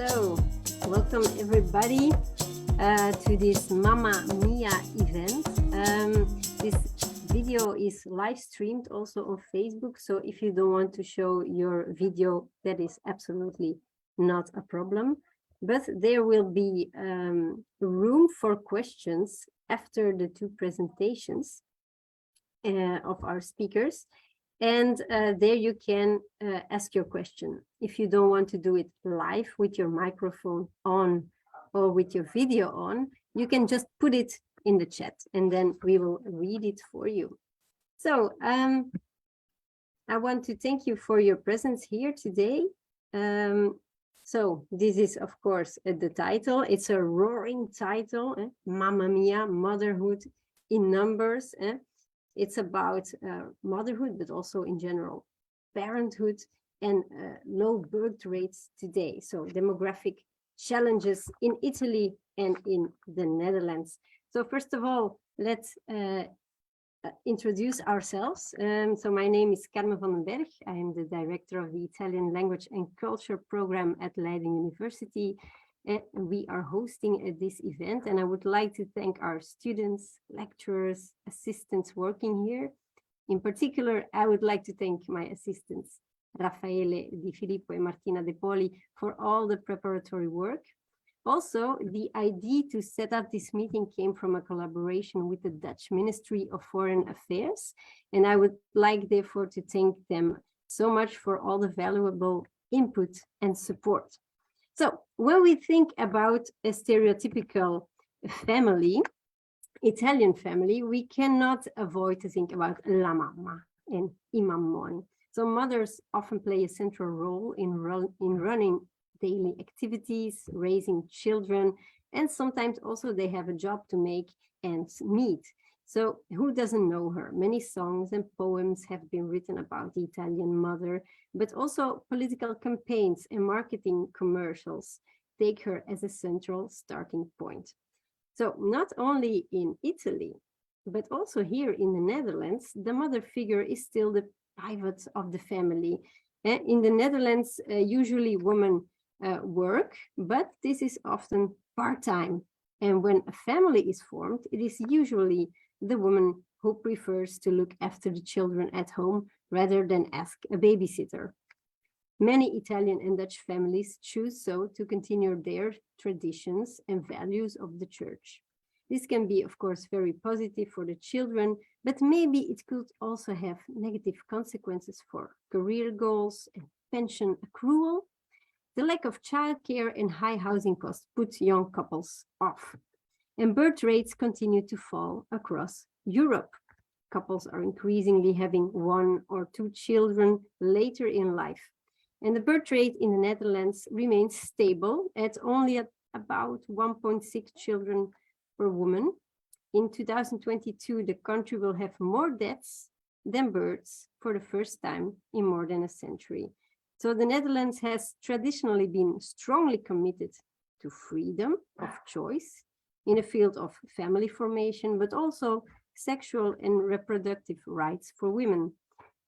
So, welcome everybody to this Mamma Mia event. This video is live streamed also on Facebook. So if you don't want to show your video, that is absolutely not a problem. But there will be room for questions after the two presentations of our speakers. And there you can ask your question. If you don't want to do it live with your microphone on or with your video on, you can just put it in the chat and then we will read it for you. So I want to thank you for your presence here today. So this is, of course, the title. It's a roaring title, Mamma Mia, Motherhood in Numbers. It's about motherhood, but also in general, parenthood and low birth rates today. So demographic challenges in Italy and in the Netherlands. So first of all, let's introduce ourselves. So my name is Carmen van den Bergh. I am the director of the Italian Language and Culture program at Leiden University. We are hosting this event, and I would like to thank our students, lecturers, assistants working here. In particular, I would like to thank my assistants, Raffaele Di Filippo and Martina De Poli, for all the preparatory work. Also, the idea to set up this meeting came from a collaboration with the Dutch Ministry of Foreign Affairs, and I would like, therefore, to thank them so much for all the valuable input and support. So when we think about a stereotypical family, Italian family, we cannot avoid to think about la mamma and I mammoni. So mothers often play a central role in running daily activities, raising children, and sometimes also they have a job to make ends meet. So who doesn't know her? Many songs and poems have been written about the Italian mother, but also political campaigns and marketing commercials take her as a central starting point. So not only in Italy, but also here in the Netherlands, the mother figure is still the pivot of the family. In the Netherlands, usually women work, but this is often part-time. And when a family is formed, it is usually the woman who prefers to look after the children at home rather than ask a babysitter. Many Italian and Dutch families choose so to continue their traditions and values of the church. This can be, of course, very positive for the children, but maybe it could also have negative consequences for career goals and pension accrual. The lack of childcare and high housing costs put young couples off. And birth rates continue to fall across Europe. Couples are increasingly having 1 or 2 children later in life. And the birth rate in the Netherlands remains stable at only at about 1.6 children per woman. In 2022, the country will have more deaths than births for the first time in more than a century. So the Netherlands has traditionally been strongly committed to freedom of choice in the field of family formation, but also sexual and reproductive rights for women.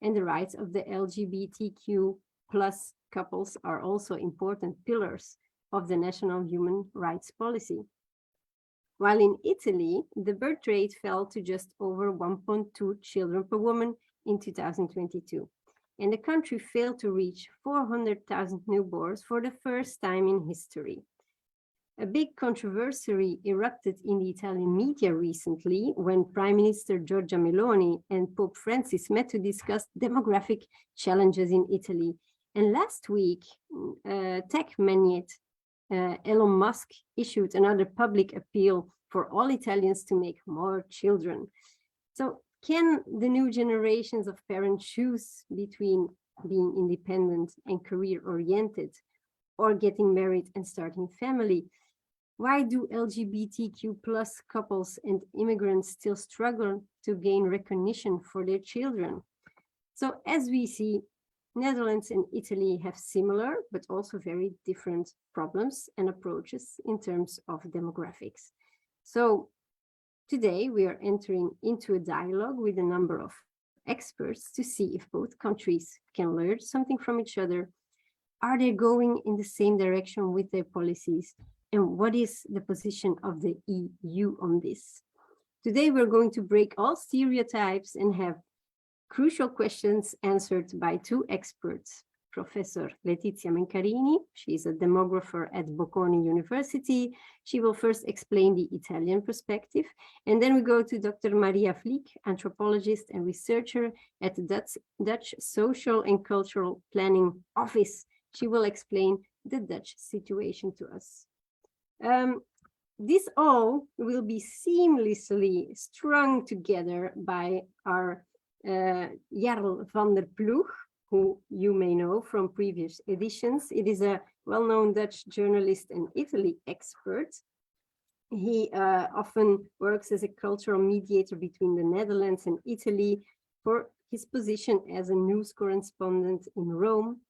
And the rights of the LGBTQ plus couples are also important pillars of the national human rights policy. While in Italy, the birth rate fell to just over 1.2 children per woman in 2022. And the country failed to reach 400,000 newborns for the first time in history. A big controversy erupted in the Italian media recently when Prime Minister Giorgia Meloni and Pope Francis met to discuss demographic challenges in Italy. And last week, tech magnate Elon Musk issued another public appeal for all Italians to make more children. So can the new generations of parents choose between being independent and career-oriented or getting married and starting family? Why do LGBTQ plus couples and immigrants still struggle to gain recognition for their children? So as we see, Netherlands and Italy have similar, but also very different problems and approaches in terms of demographics. So today we are entering into a dialogue with a number of experts to see if both countries can learn something from each other Are they going in the same direction with their policies? And what is the position of the EU on this? Today, we're going to break all stereotypes and have crucial questions answered by two experts. Professor Letizia Mencarini, she's a demographer at Bocconi University. She will first explain the Italian perspective, and then we go to Dr. Maria Vliek, anthropologist and researcher at the Dutch Social and Cultural Planning Office. She will explain the Dutch situation to us. This all will be seamlessly strung together by our Jarl Van der Ploeg, who you may know from previous editions. It is a well-known Dutch journalist and Italy expert. He often works as a cultural mediator between the Netherlands and Italy for his position as a news correspondent in Rome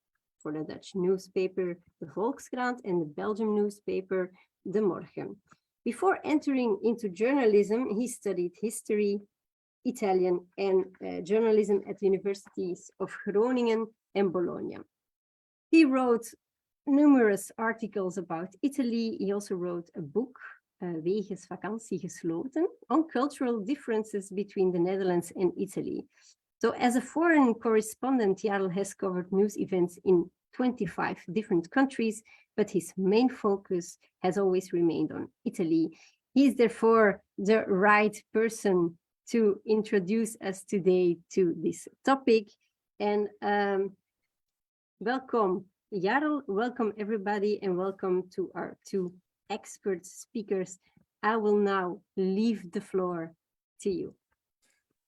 for the Dutch newspaper De Volkskrant and the Belgian newspaper De Morgen. Before entering into journalism, he studied history, Italian and journalism at the universities of Groningen and Bologna. He wrote numerous articles about Italy. He also wrote a book, Wegens Vakantie Gesloten, on cultural differences between the Netherlands and Italy. So as a foreign correspondent, Jarl has covered news events in 25 different countries, but his main focus has always remained on Italy. He is therefore the right person to introduce us today to this topic. And welcome, Jarl, welcome everybody, and welcome to our two expert speakers. I will now leave the floor to you.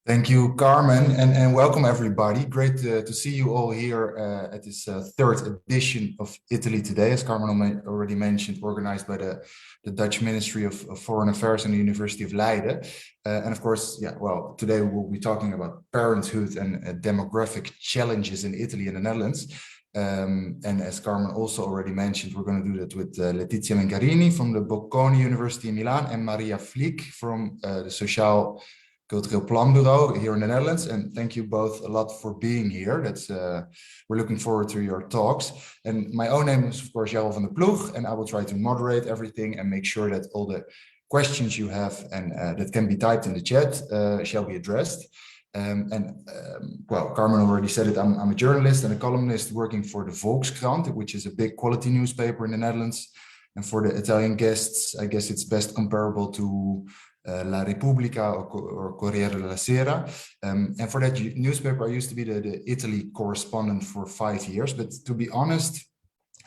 Thank you, Carmen, and welcome everybody. Great to see you all here at this third edition of Italy Today, as Carmen already mentioned, organized by the Dutch Ministry of Foreign Affairs and the University of Leiden. And of course, yeah, well, today we'll be talking about parenthood and demographic challenges in Italy and the Netherlands. And as Carmen also already mentioned, we're going to do that with Letizia Mencarini from the Bocconi University in Milan and Maria Vliek from the Sociaal Cultureel Planbureau here in the Netherlands. And thank you both a lot for being here. That's we're looking forward to your talks. And my own name is, of course, Jarl Van der Ploeg, and I will try to moderate everything and make sure that all the questions you have and that can be typed in the chat shall be addressed. Well, Carmen already said it. I'm a journalist and a columnist working for the Volkskrant, which is a big quality newspaper in the Netherlands. And for the Italian guests, I guess it's best comparable to La Repubblica or Corriere della Sera. And for that newspaper, I used to be the Italy correspondent for 5 years. But to be honest,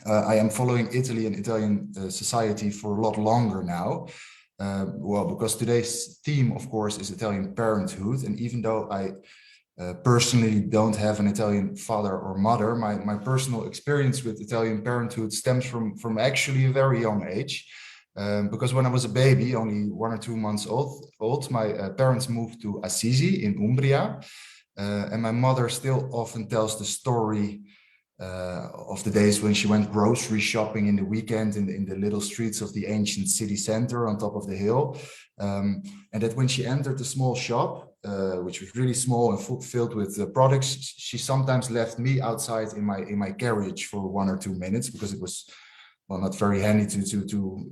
I am following Italy and Italian society for a lot longer now. Well, because today's theme, of course, is Italian parenthood. And even though I personally don't have an Italian father or mother, my personal experience with Italian parenthood stems from actually a very young age. Because when I was a baby, only 1 or 2 months old, my parents moved to Assisi in Umbria. And my mother still often tells the story of the days when she went grocery shopping in the weekend in the little streets of the ancient city center on top of the hill. And that when she entered the small shop, which was really small and filled with products, she sometimes left me outside in my carriage for 1 or 2 minutes, because it was, well, not very handy to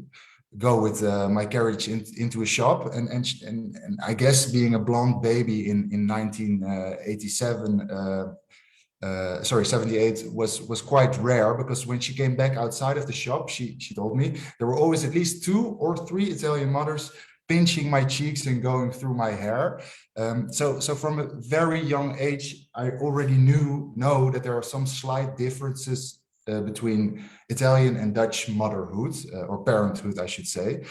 go with my carriage into a shop. And I guess being a blonde baby in 78 was quite rare, because when she came back outside of the shop, she told me there were always at least 2 or 3 Italian mothers pinching my cheeks and going through my hair. So from a very young age, I already know that there are some slight differences between Italian and Dutch motherhood, or parenthood, I should say.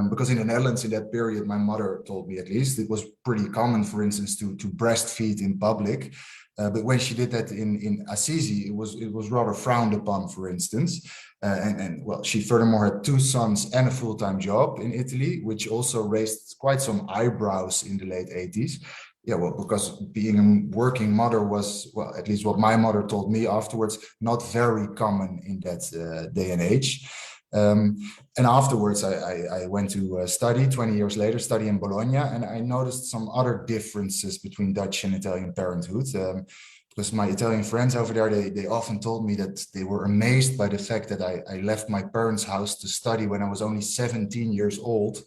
Because in the Netherlands in that period, my mother told me, at least, it was pretty common, for instance, to breastfeed in public. But when she did that in Assisi, it was rather frowned upon, for instance. And well, she furthermore had 2 sons and a full-time job in Italy, which also raised quite some eyebrows in the late 80s. Yeah, well, because being a working mother was, well, at least what my mother told me afterwards, not very common in that day and age. And afterwards, I went to study 20 years later, study in Bologna, and I noticed some other differences between Dutch and Italian parenthood. because my Italian friends over there, they often told me that they were amazed by the fact that I left my parents' house to study when I was only 17 years old,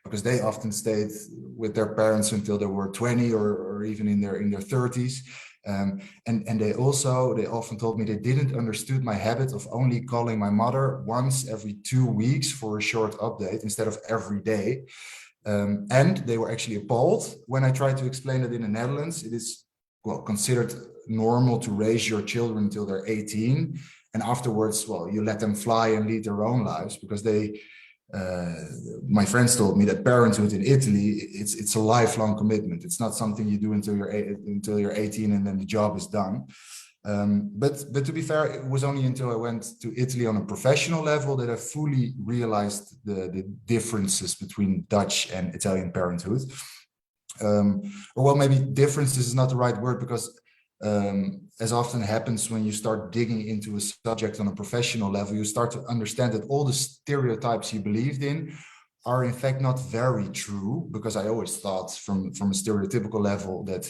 because they often stayed with their parents until they were 20 or even in their 30s. And they often told me they didn't understood my habit of only calling my mother once every 2 weeks for a short update instead of every day. And they were actually appalled when I tried to explain that in the Netherlands, it is considered normal to raise your children until they're 18. And afterwards, you let them fly and lead their own lives, because my friends told me that parenthood in Italy, it's a lifelong commitment. It's not something you do until you're 18 and then the job is done. But to be fair, it was only until I went to Italy on a professional level that I fully realized the differences between Dutch and Italian parenthood. Or maybe differences is not the right word, because as often happens when you start digging into a subject on a professional level, you start to understand that all the stereotypes you believed in are in fact not very true, because I always thought from a stereotypical level that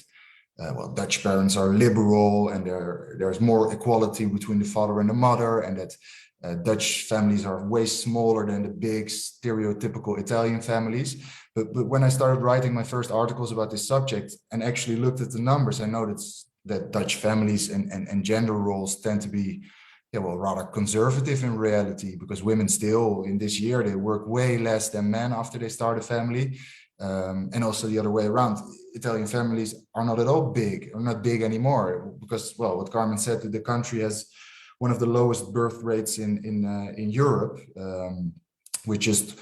Dutch parents are liberal and there's more equality between the father and the mother, and that Dutch families are way smaller than the big stereotypical Italian families. But when I started writing my first articles about this subject and actually looked at the numbers, I noticed that Dutch families and gender roles tend to be rather conservative in reality, because women still in this year, they work way less than men after they start a family. And also the other way around, Italian families are not at all big, or not big anymore, because what Carmen said, the country has one of the lowest birth rates in Europe, with just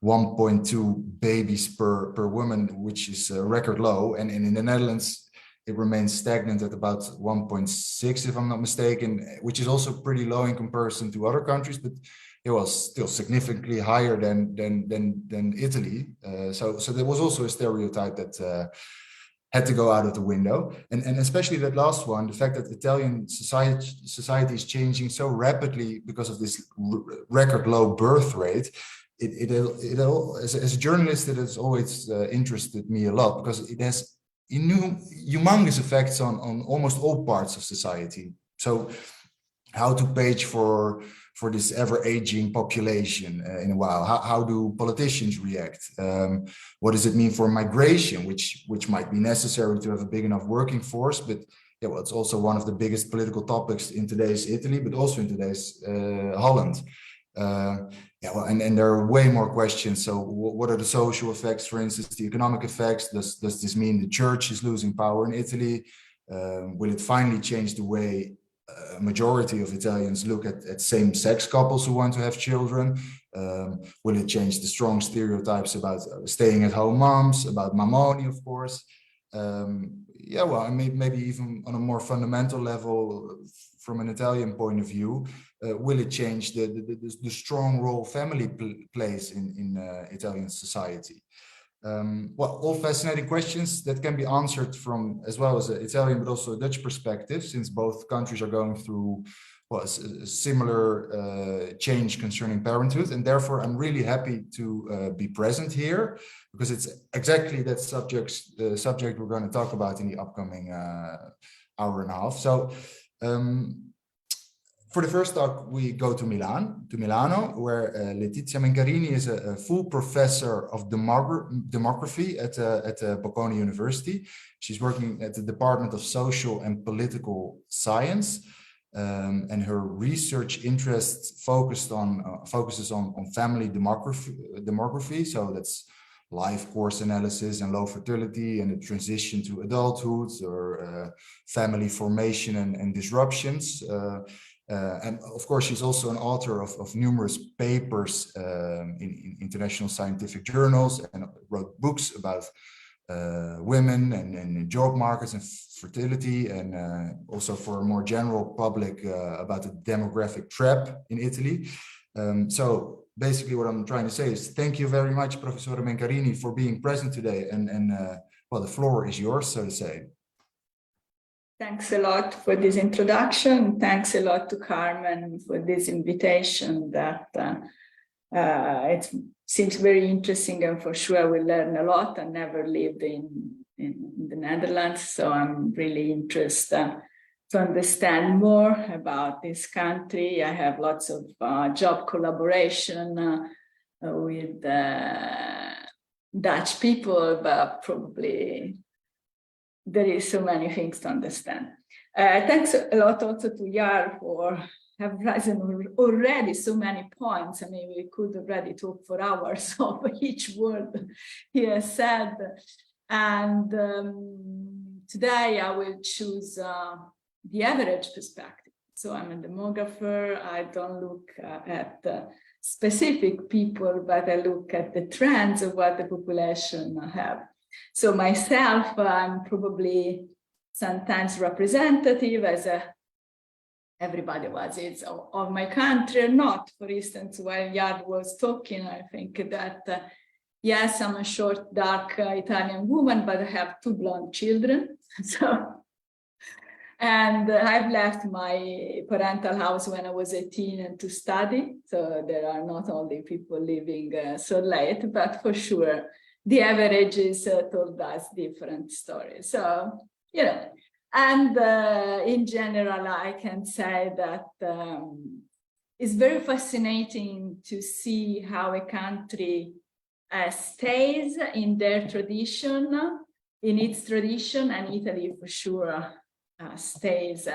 1.2 babies per woman, which is record low. And in the Netherlands, it remains stagnant at about 1.6, if I'm not mistaken, which is also pretty low in comparison to other countries, but it was still significantly higher than Italy. So there was also a stereotype that had to go out of the window. And especially that last one, the fact that Italian society is changing so rapidly because of this record low birth rate. As a journalist, it has always interested me a lot, because it has humongous effects on almost all parts of society. So how to page for this ever-aging population in a while? How do politicians react? What does it mean for migration, which might be necessary to have a big enough working force, but it's also one of the biggest political topics in today's Italy, but also in today's Holland. And there are way more questions. So what are the social effects, for instance, the economic effects? Does this mean the church is losing power in Italy? Will it finally change the way a majority of Italians look at same-sex couples who want to have children? Will it change the strong stereotypes about staying-at-home moms, about mamoni, of course? Maybe even on a more fundamental level, from an Italian point of view, will it change the strong role family plays in Italian society? All fascinating questions that can be answered from as well as an Italian but also a Dutch perspective, since both countries are going through a similar change concerning parenthood. And therefore, I'm really happy to be present here, because it's exactly that subject we're going to talk about in the upcoming hour and a half. So for the first talk, we go to Milano, where Letizia Mencarini is a full professor of demography at Bocconi University. She's working at the Department of Social and Political Science, and her research interests focuses on family demography. So that's life course analysis and low fertility and the transition to adulthood, or family formation and disruptions. And of course, she's also an author of numerous papers in international scientific journals, and wrote books about women and job markets and fertility, and also for a more general public about the demographic trap in Italy. So basically what I'm trying to say is thank you very much, Professor Mencarini, for being present today. And the floor is yours, so to say. Thanks a lot for this introduction. Thanks a lot to Carmen for this invitation that it seems very interesting, and for sure we'll learn a lot. I never lived in the Netherlands, so I'm really interested to understand more about this country. I have lots of job collaboration with Dutch people, but probably there is so many things to understand. Thanks a lot also to Jarl for have risen already so many points. I mean, we could already talk for hours of each word he has said. And today I will choose the average perspective. So I'm a demographer. I don't look at specific people, but I look at the trends of what the population have. So myself, I'm probably sometimes representative as everybody was of my country or not. For instance, while Jarl was talking, I think that yes, I'm a short, dark Italian woman, but I have 2 blonde children. And I've left my parental house when I was 18 and to study. So there are not only people living so late, but for sure, the averages told us different stories. So, you know, and in general, I can say that it's very fascinating to see how a country stays in their tradition, in its tradition, and Italy for sure stays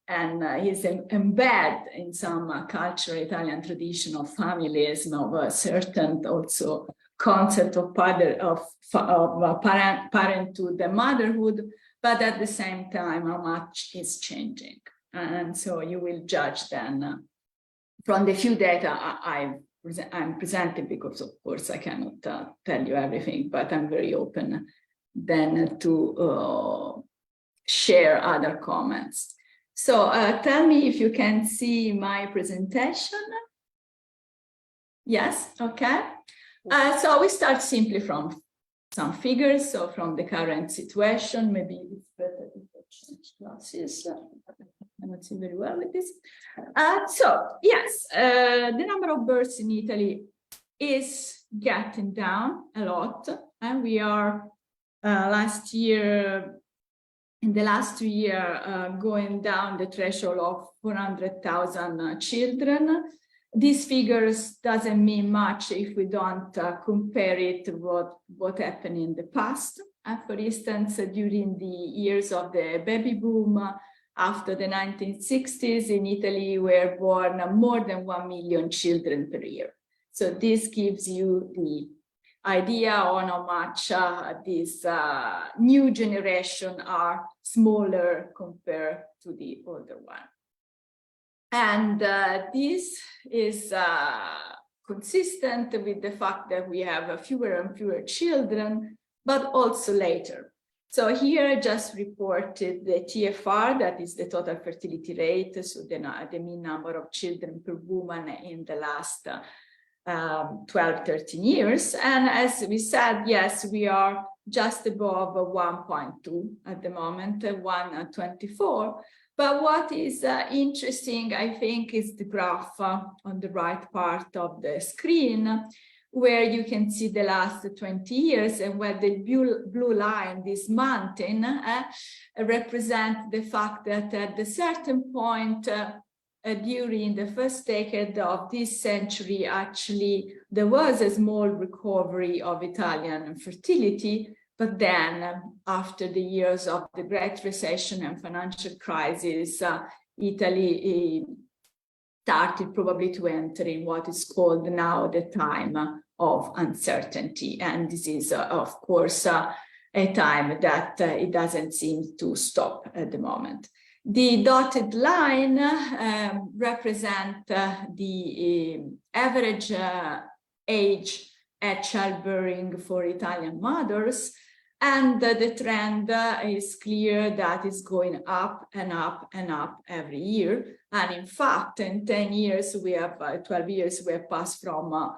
and is embedded in some cultural Italian tradition of families, of a certain also concept of parenthood and motherhood, but at the same time, how much is changing. And so you will judge then from the few data I'm presenting, because of course I cannot tell you everything, but I'm very open then to share other comments. So tell me if you can see my presentation. Yes, okay. So we start simply from some figures, so from the current situation. Maybe it's better if I change glasses. I cannot see very well with this. So yes, the number of births in Italy is getting down a lot, and we are in the last 2 years, going down the threshold of 400,000 children. These figures doesn't mean much if we don't compare it to what happened in the past. For instance, during the years of the baby boom, after the 1960s in Italy were born more than 1 million children per year. So this gives you the idea on how much this new generation are smaller compared to the older one. And this is consistent with the fact that we have fewer and fewer children, but also later. So here I just reported the TFR, that is the total fertility rate, so the mean number of children per woman in the last 12, 13 years. And as we said, yes, we are just above 1.2 at the moment, 1.24. But what is interesting, I think, is the graph on the right part of the screen, where you can see the last 20 years and where the blue line, this mountain, represent the fact that at a certain point during the first decade of this century, actually, there was a small recovery of Italian fertility. But then, after the years of the Great Recession and financial crisis, Italy started probably to enter in what is called now the time of uncertainty. And this is, of course, a time that it doesn't seem to stop at the moment. The dotted line represents the average age at childbearing for Italian mothers. And the trend is clear that it's going up and up and up every year. And in fact, in 10 years, we have 12 years, we have passed from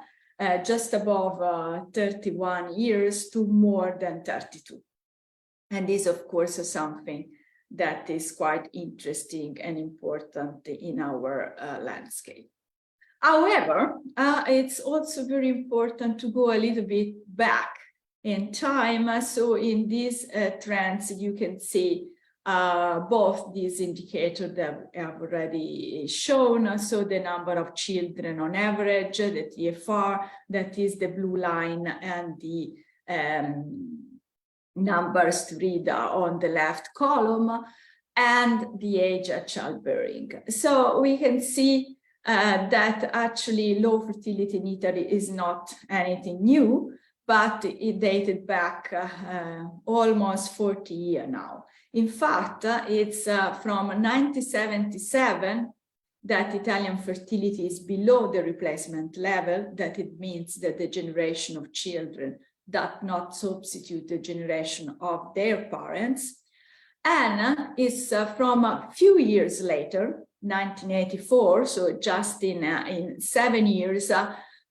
just above 31 years to more than 32. And this, of course, is something that is quite interesting and important in our landscape. However, it's also very important to go a little bit back in time. So in these trends, you can see both these indicators that I have already shown. So the number of children on average, the TFR, that is the blue line, and the numbers to read on the left column, and the age at childbearing. So we can see that actually low fertility in Italy is not anything new, but it dated back almost 40 years now. In fact, it's from 1977 that Italian fertility is below the replacement level. That it means that the generation of children does not substitute the generation of their parents. And it's from a few years later, 1984, so just in 7 years,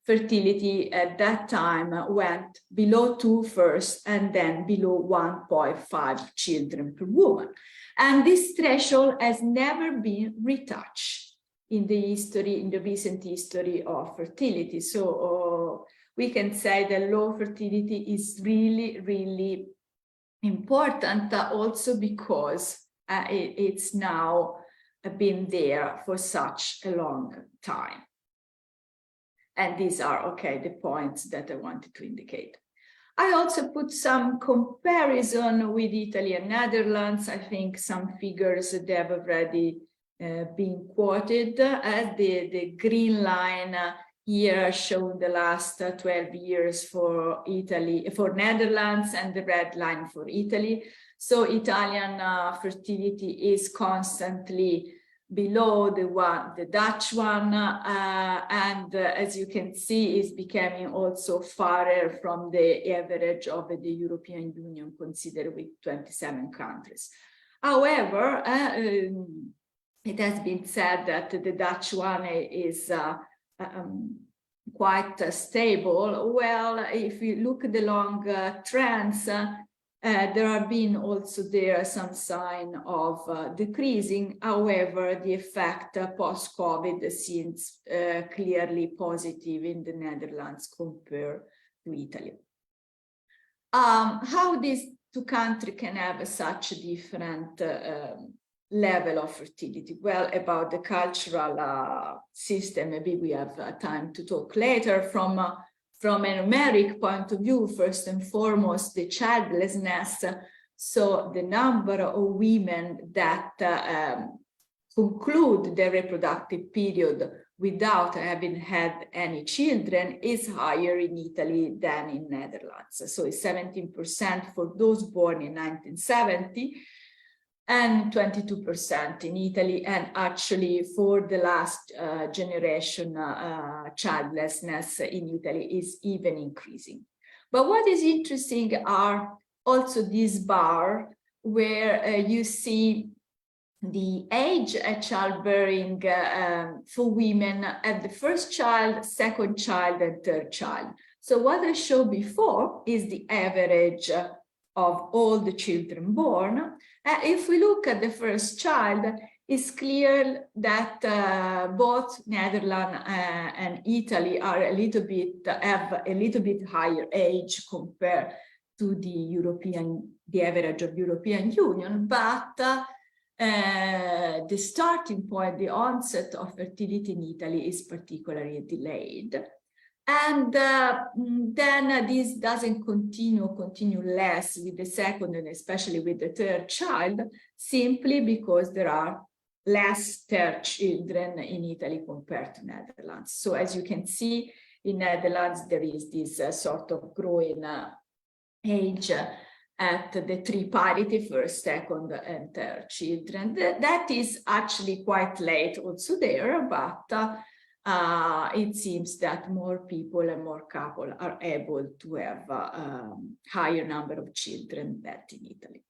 fertility at that time went below 2 first and then below 1.5 children per woman. And this threshold has never been retouched in the history, in the recent history of fertility. So we can say that low fertility is really, really important, also because it's now been there for such a long time. And these are, okay, the points that I wanted to indicate. I also put some comparison with Italy and Netherlands. I think some figures that have already been quoted. The green line here showing the last 12 years for Italy, for Netherlands, and the red line for Italy. So Italian fertility is constantly below the Dutch one, and as you can see, is becoming also farther from the average of the European Union, considered with 27 countries. However, it has been said that the Dutch one is quite stable. Well, if you look at the long trends, there have been also some sign of decreasing. However, the effect post-COVID seems clearly positive in the Netherlands compared to Italy. How these two countries can have such a different level of fertility? Well, about the cultural system, maybe we have time to talk later. From a numeric point of view, first and foremost, the childlessness, so the number of women that conclude their reproductive period without having had any children is higher in Italy than in Netherlands. So it's 17% for those born in 1970, and 22% in Italy, and actually for the last generation, childlessness in Italy is even increasing. But what is interesting are also this bar where you see the age at childbearing for women at the first child, second child, and third child. So what I showed before is the average of all the children born. If we look at the first child, it's clear that both Netherlands and Italy are have a little bit higher age compared to the average of European Union, but the starting point, the onset of fertility in Italy is particularly delayed. And then this doesn't continue less with the second and especially with the third child, simply because there are less third children in Italy compared to Netherlands. So as you can see, in Netherlands, there is this sort of growing age at the three parity, first, second, and third children. That is actually quite late also there, but it seems that more people and more couples are able to have a higher number of children than in Italy.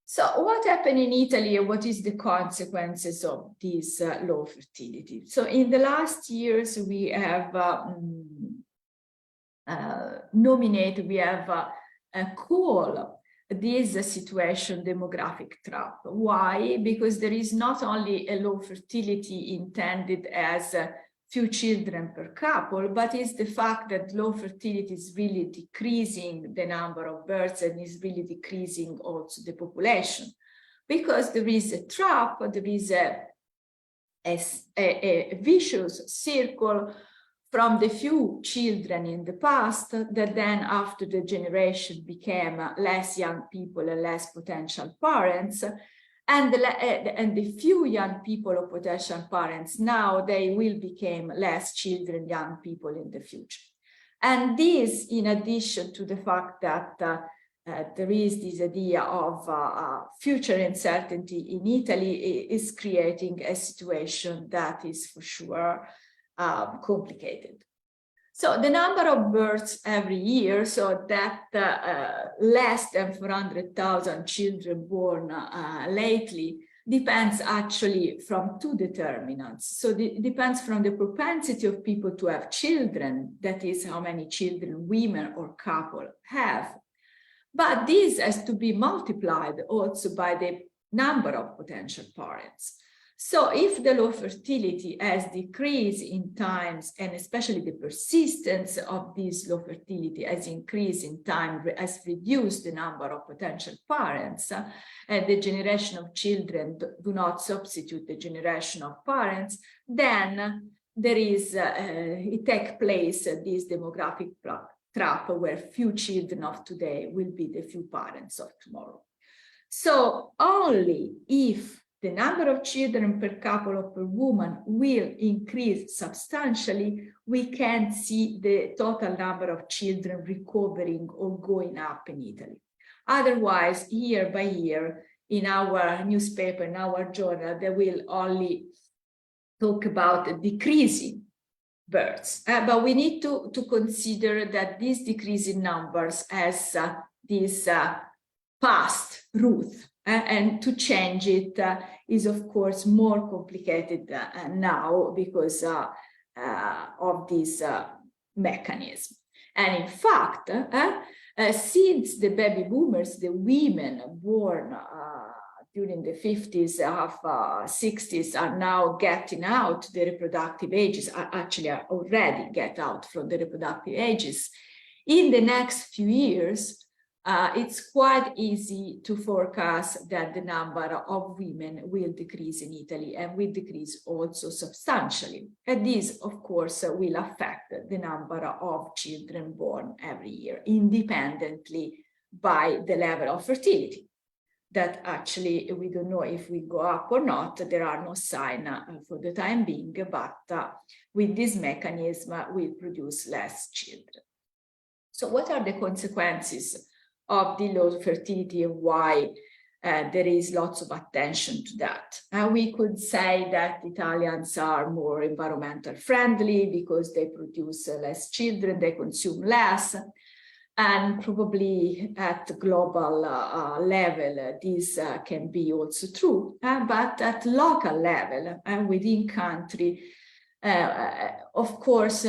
So what happened in Italy and what is the consequences of this low fertility? So in the last years, we have called this situation demographic trap. Why? Because there is not only a low fertility intended as few children per couple, but it's the fact that low fertility is really decreasing the number of births and is really decreasing also the population. Because there is a trap, there is a vicious circle from the few children in the past that then after the generation became less young people and less potential parents, and the few young people or potential parents now, they will become less children, young people in the future. And this, in addition to the fact that there is this idea of future uncertainty in Italy, is creating a situation that is for sure complicated. So the number of births every year, so that less than 400,000 children born lately, depends actually from two determinants. So it depends from the propensity of people to have children, that is how many children women or couple have. But this has to be multiplied also by the number of potential parents. So if the low fertility has decreased in times, and especially the persistence of this low fertility has increased in time, has reduced the number of potential parents, and the generation of children do not substitute the generation of parents, then there is, it takes place this demographic trap where few children of today will be the few parents of tomorrow. So only if the number of children per couple or per woman will increase substantially, we can see the total number of children recovering or going up in Italy. Otherwise, year by year, in our newspaper, in our journal, they will only talk about decreasing births. But we need to consider that these decreasing numbers has this past root. And to change it is, of course, more complicated now because of this mechanism. And in fact, since the baby boomers, the women born during the 50s, 60s are now getting out the reproductive ages, actually are already get out from the reproductive ages, in the next few years, it's quite easy to forecast that the number of women will decrease in Italy and will decrease also substantially. And this, of course, will affect the number of children born every year, independently by the level of fertility. That actually, we don't know if we go up or not. There are no signs for the time being, but with this mechanism, we produce less children. So what are the consequences of the low fertility and why there is lots of attention to that? We could say that Italians are more environmental friendly because they produce less children, they consume less, and probably at global level this can be also true, but at local level and within country, of course,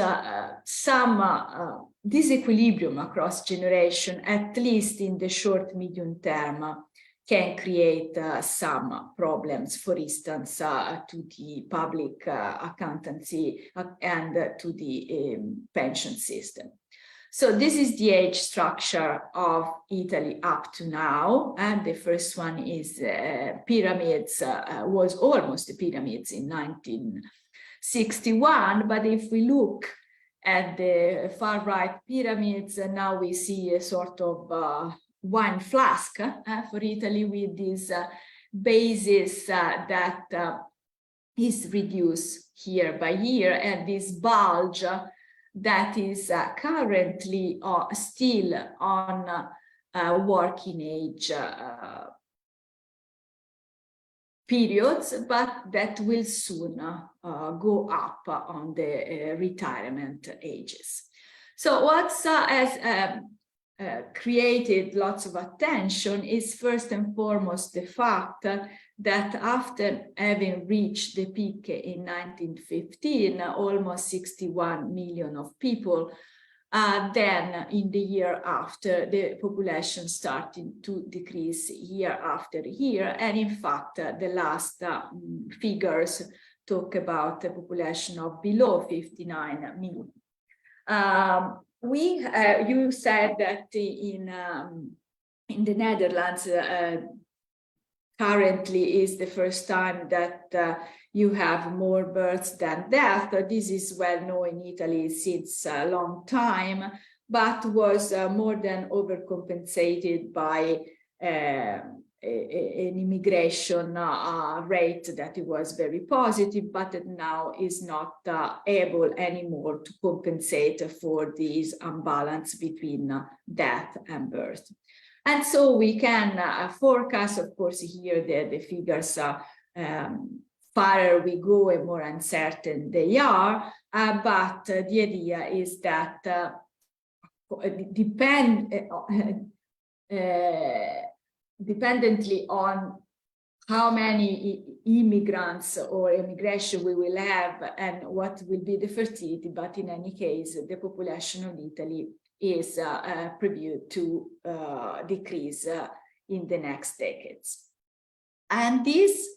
some disequilibrium across generation, at least in the short, medium term, can create some problems, for instance, to the public accountancy and to the pension system. So this is the age structure of Italy up to now. And the first one is pyramids, was almost the pyramids in 1961. But if we look at the far right pyramids, now we see a sort of wine flask for Italy with this basis that is reduced year by year, and this bulge that is currently still on working age periods, but that will soon go up on the retirement ages. So what has created lots of attention is first and foremost the fact that after having reached the peak in 1915, almost 61 million of people, then in the year after, the population started to decrease year after year. And in fact, the last figures talk about a population of below 59 million. You said that in the Netherlands, currently is the first time that you have more births than deaths. This is well known in Italy since a long time, but was more than overcompensated by an immigration rate that it was very positive, but that now is not able anymore to compensate for this imbalance between death and birth. And so we can forecast, of course, here the figures, farther we go and more uncertain they are, but the idea is that dependently on how many immigrants or immigration we will have and what will be the fertility, but in any case, the population of Italy is previewed to decrease in the next decades. And this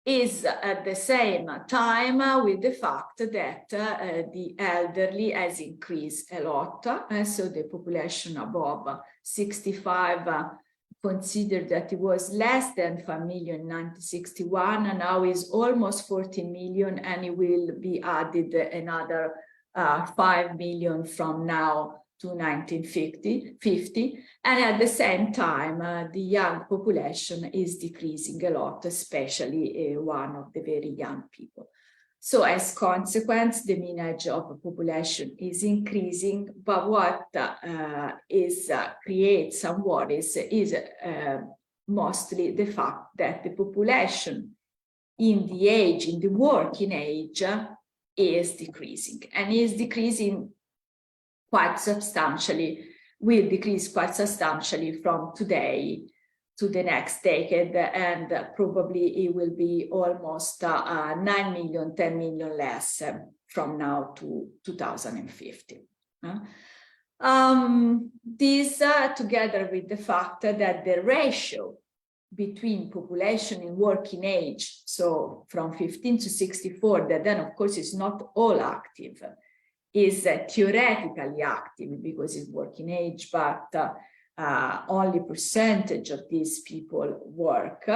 is at the same time with the fact that the elderly has increased a lot. So the population above 65 considered that it was less than 5 million in 1961, and now is almost 14 million, and it will be added another 5 million from now to 1950, and at the same time, the young population is decreasing a lot, especially one of the very young people. So as consequence, the mean age of the population is increasing, but what creates some worries is mostly the fact that the population in the working age is decreasing, and is decreasing quite substantially, will decrease quite substantially from today to the next decade, and probably it will be almost 9 million, 10 million less from now to 2050. This together with the fact that the ratio between population in working age, so from 15 to 64, that then of course is not all active, is theoretically active because it's working age, but only percentage of these people work,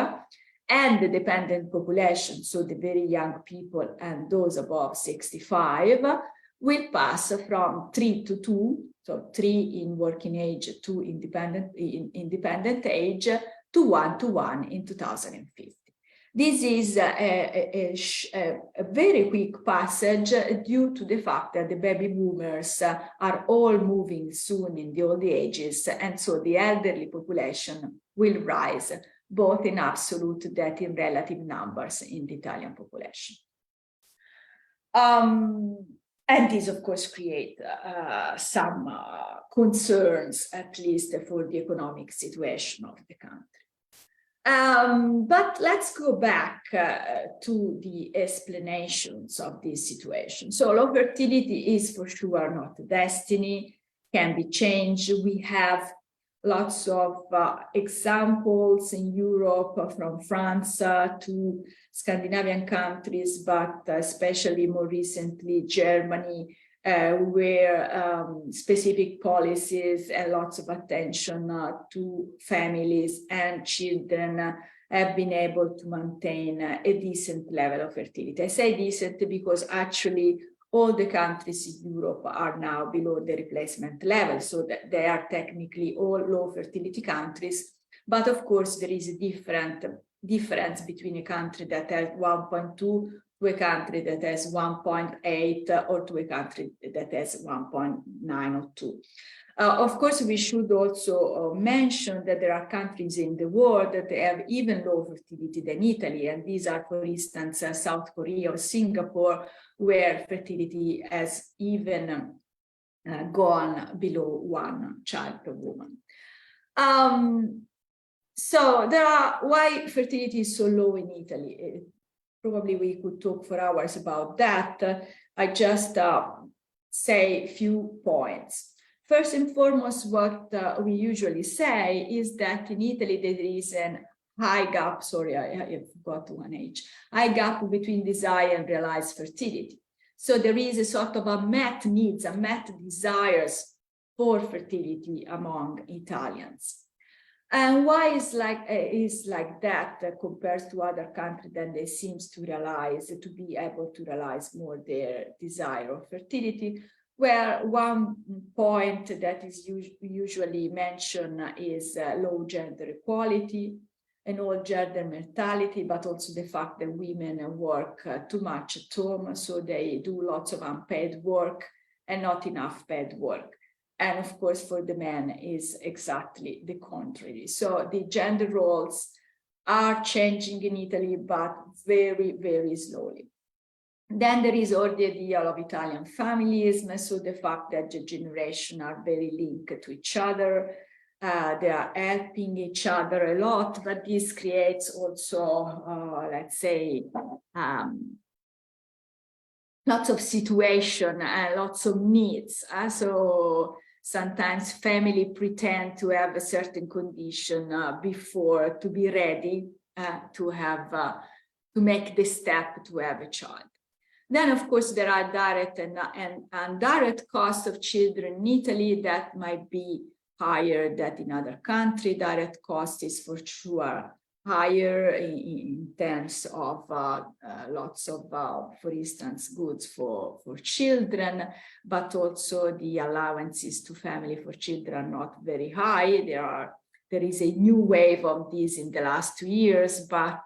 and the dependent population, so the very young people and those above 65, will pass from 3 to 2, so 3 in working age, 2 in independent age, to 1 to 1 in 2050. This is a very quick passage due to the fact that the baby boomers are all moving soon in the old ages, and so the elderly population will rise both in absolute and in relative numbers in the Italian population. And this, of course, create some concerns, at least for the economic situation of the country. But let's go back to the explanations of this situation. So low fertility is for sure not destiny, can be changed. We have lots of examples in Europe, from France to Scandinavian countries, but especially more recently Germany, where specific policies and lots of attention to families and children have been able to maintain a decent level of fertility. I say decent because actually all the countries in Europe are now below the replacement level, so that they are technically all low fertility countries. But of course, there is a difference between a country that has 1.2 to a country that has 1.8 or to a country that has 1.9 or 2. Of course, we should also mention that there are countries in the world that have even lower fertility than Italy, and these are, for instance, South Korea or Singapore, where fertility has even gone below 1 child per woman. So why fertility is so low in Italy? Probably we could talk for hours about that. I just say a few points. First and foremost, what we usually say is that in Italy there is an high gap, sorry, I forgot one age, high gap between desire and realized fertility. So there is a sort of a met needs, a met desires for fertility among Italians. And why is like that compared to other countries that they seem to realize, to be able to realize more their desire of fertility? Well, one point that is usually mentioned is low gender equality and all gender mortality, but also the fact that women work too much at home, so they do lots of unpaid work and not enough paid work. And of course, for the men is exactly the contrary. So the gender roles are changing in Italy, but very, very slowly. Then there is all the idea of Italian families, so the fact that the generations are very linked to each other. They are helping each other a lot, but this creates also, let's say, lots of situations and lots of needs. So sometimes family pretend to have a certain condition before to be ready to have to make the step to have a child. Then, of course, there are direct and indirect costs of children in Italy that might be higher than in other countries. Direct cost is for sure higher in terms of lots of, for instance, goods for children, but also the allowances to family for children are not very high. There is a new wave of this in the last 2 years, but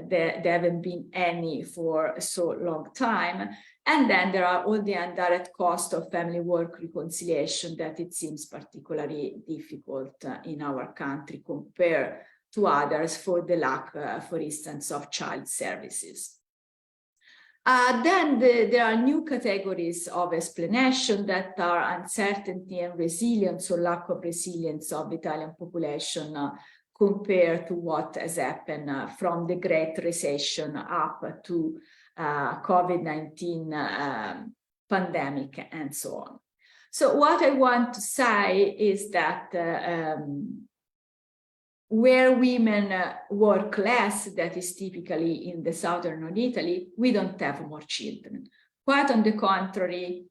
there haven't been any for so long time. And then there are all the indirect costs of family work reconciliation that it seems particularly difficult in our country compared to others for the lack, for instance, of child services. Then there are new categories of explanation that are uncertainty and resilience or lack of resilience of the Italian population compared to what has happened from the Great Recession up to COVID-19 pandemic and so on. So what I want to say is that where women work less, that is typically in the southern of Italy, we don't have more children. Quite on the contrary,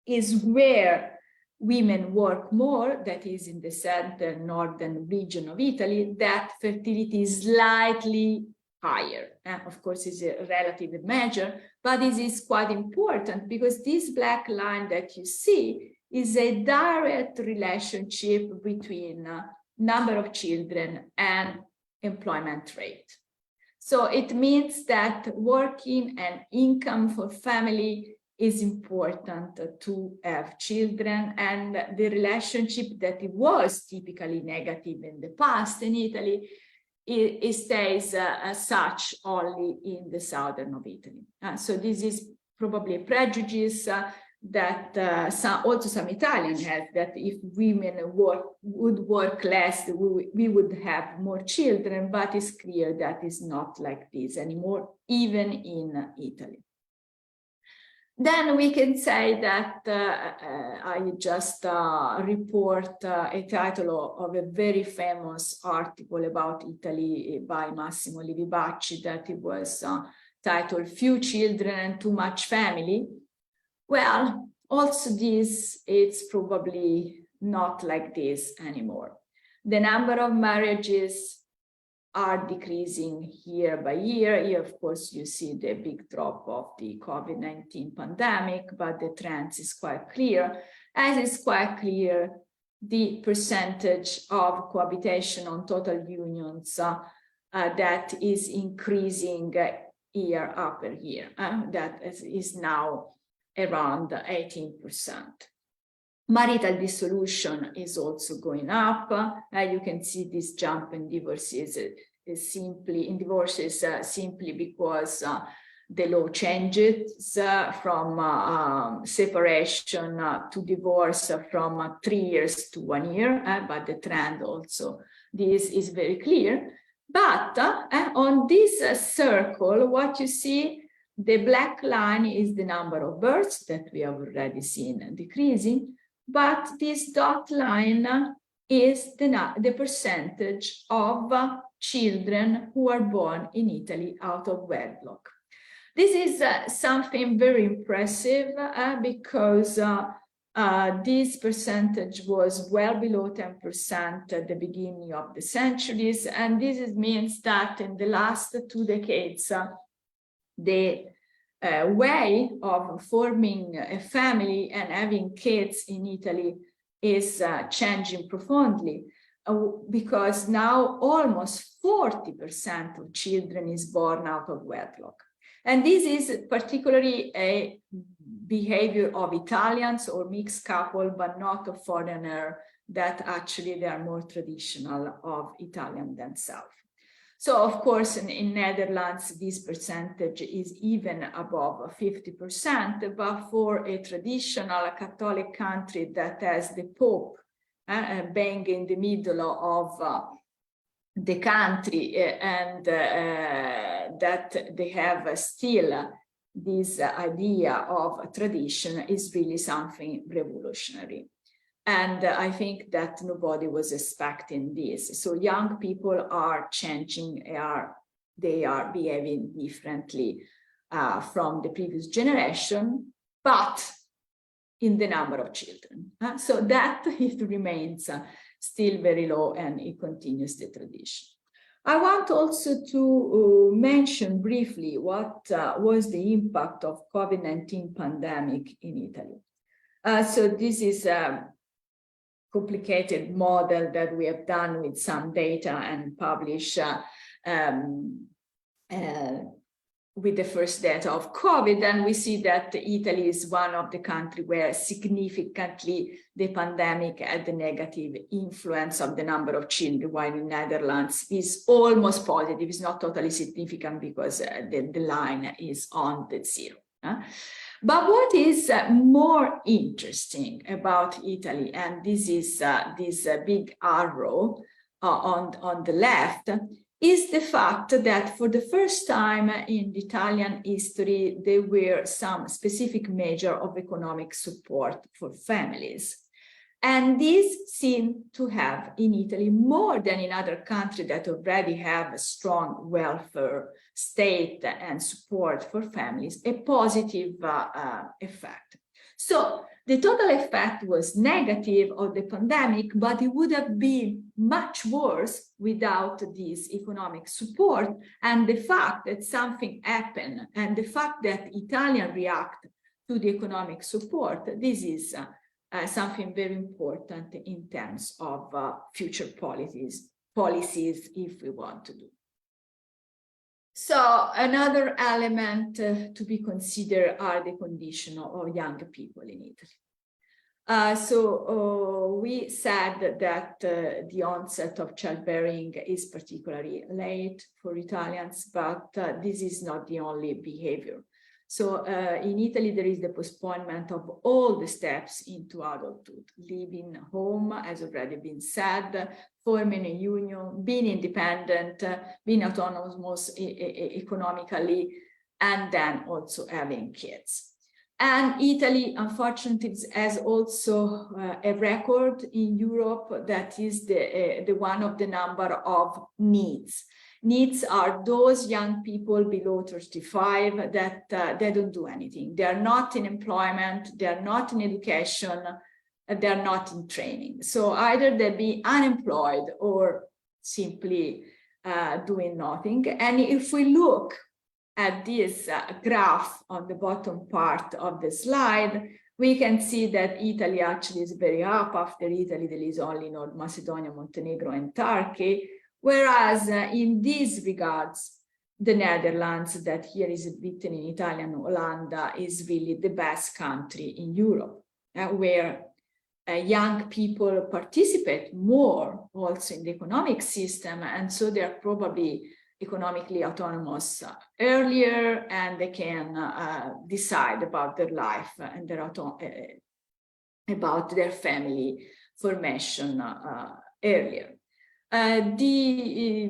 is where women work more, that is in the southern northern region of Italy, that fertility is slightly higher. Of course, it's a relative measure, but this is quite important because this black line that you see is a direct relationship between number of children and employment rate. So it means that working and income for family is important to have children, and the relationship that it was typically negative in the past in Italy, it stays as such only in the southern of Italy. So this is probably a prejudice that some Italians have, that if women would work less, we would have more children, but it's clear that it's not like this anymore, even in Italy. Then we can say that I just report a title of a very famous article about Italy by Massimo Livibacci, that it was titled "Few Children and Too Much Family." Well, also this, it's probably not like this anymore. The number of marriages are decreasing year by year. Here, of course, you see the big drop of the COVID-19 pandemic, but the trend is quite clear. As is quite clear, the percentage of cohabitation on total unions that is increasing year after year. That is now around 18%. Marital dissolution is also going up. You can see this jump in divorces simply because the law changes from separation to divorce from 3 years to 1 year, but the trend also, this is very clear. But on this circle, what you see, the black line is the number of births that we have already seen decreasing. But this dot line is the percentage of children who are born in Italy out of wedlock. This is something very impressive because this percentage was well below 10% at the beginning of the centuries, and this means that in the last 2 decades, the way of forming a family and having kids in Italy is changing profoundly, because now almost 40% of children is born out of wedlock. And this is particularly a behavior of Italians or mixed couple, but not of foreigner, that actually they are more traditional of Italian themselves. So of course, in Netherlands, this percentage is even above 50%, but for a traditional Catholic country that has the Pope being in the middle of the country and that they have still this idea of tradition is really something revolutionary. And I think that nobody was expecting this. So young people are changing, they are behaving differently from the previous generation, but in the number of children. So that it remains still very low, and it continues the tradition. I want also to mention briefly what was the impact of COVID-19 pandemic in Italy. So this is a complicated model that we have done with some data and published with the first data of COVID, and we see that Italy is one of the countries where significantly the pandemic had the negative influence of the number of children, while in Netherlands is almost positive. It's not totally significant because the line is on the zero. But what is more interesting about Italy, and this is this big arrow on the left, is the fact that for the first time in Italian history, there were some specific measure of economic support for families. And this seemed to have in Italy, more than in other countries that already have a strong welfare state and support for families, a positive effect. So the total effect was negative of the pandemic, but it would have been much worse without this economic support. And the fact that something happened and the fact that Italians react to the economic support, this is something very important in terms of future policies if we want to do. So another element to be considered are the condition of young people in Italy. So we said that the onset of childbearing is particularly late for Italians, but this is not the only behavior. So in Italy, there is the postponement of all the steps into adulthood, leaving home, as already been said, forming a union, being independent, being autonomous economically, and then also having kids. And Italy, unfortunately, has also a record in Europe that is the one of the number of needs. Needs are those young people below 35 that they don't do anything. They are not in employment, they are not in education, they are not in training. So either they be unemployed or simply doing nothing. And if we look at this graph on the bottom part of the slide, we can see that Italy actually is very up. After Italy, there is only North Macedonia, Montenegro, and Turkey. Whereas in these regards, the Netherlands, that here is written in Italian, Olanda, is really the best country in Europe, where young people participate more also in the economic system, and so they are probably economically autonomous earlier, and they can decide about their life and about their family formation earlier. The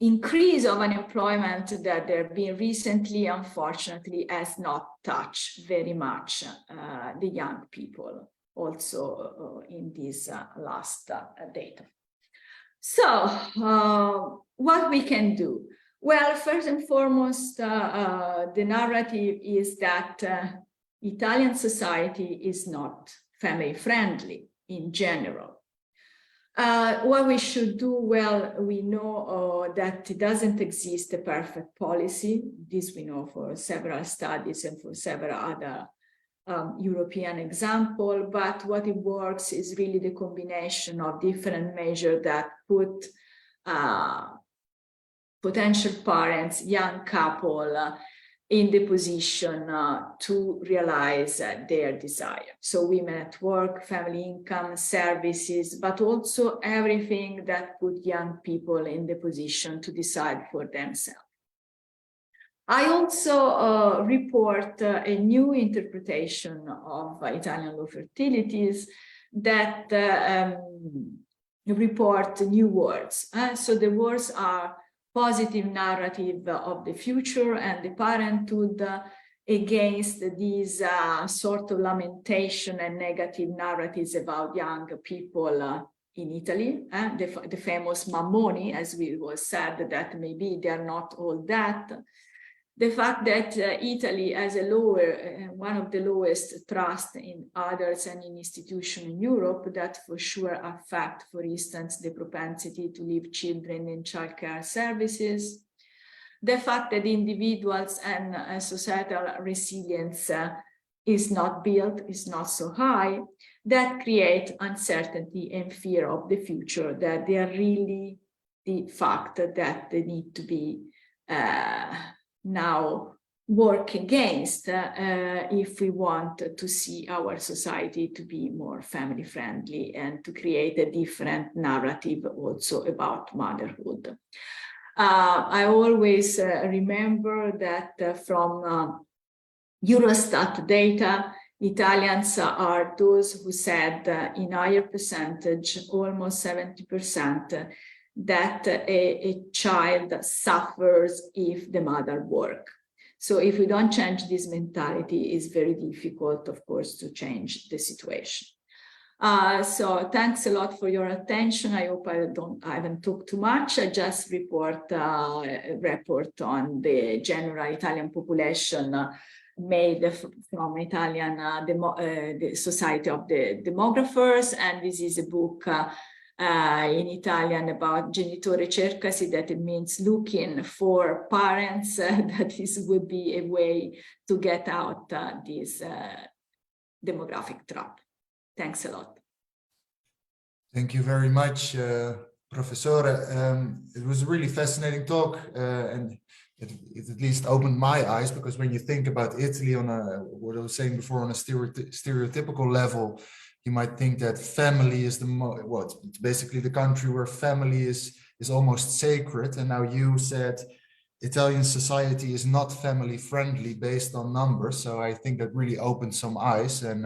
increase of unemployment that there have been recently, unfortunately, has not touched very much the young people also in this last data. So what we can do? Well, first and foremost, the narrative is that Italian society is not family friendly in general. What we should do, well, we know that it doesn't exist a perfect policy. This we know for several studies and for several other European example, but what it works is really the combination of different measures that put potential parents, young couple, in the position to realize their desire. So women at work, family income, services, but also everything that put young people in the position to decide for themselves. I also report a new interpretation of Italian law fertilities that report new words. So the words are positive narrative of the future and the parenthood against these sort of lamentation and negative narratives about young people in Italy. The famous mammoni, as we was said, that maybe they're not all that. The fact that Italy has a lower, one of the lowest trust in adults and in institutions in Europe, that for sure affect, for instance, the propensity to leave children in childcare services. The fact that individuals and societal resilience is not built, is not so high, that create uncertainty and fear of the future, that they are really the fact that they need to be now work against if we want to see our society to be more family friendly and to create a different narrative also about motherhood. I always remember that from Eurostat data, Italians are those who said in higher percentage, almost 70%, that a child suffers if the mother works. So if we don't change this mentality, it's very difficult, of course, to change the situation. So thanks a lot for your attention. I hope I haven't talked too much. I just report a report on the general Italian population made from Italian the Society of the Demographers, and this is a book in Italian about genitore cercasi, that it means looking for parents. That this would be a way to get out this demographic trap. Thanks a lot. Thank you very much, Professore. It was a really fascinating talk, and it at least opened my eyes, because when you think about Italy on a, what I was saying before, on a stereotypical level, you might think that family is it's basically the country where family is almost sacred. And now you said Italian society is not family friendly based on numbers. So I think that really opened some eyes, and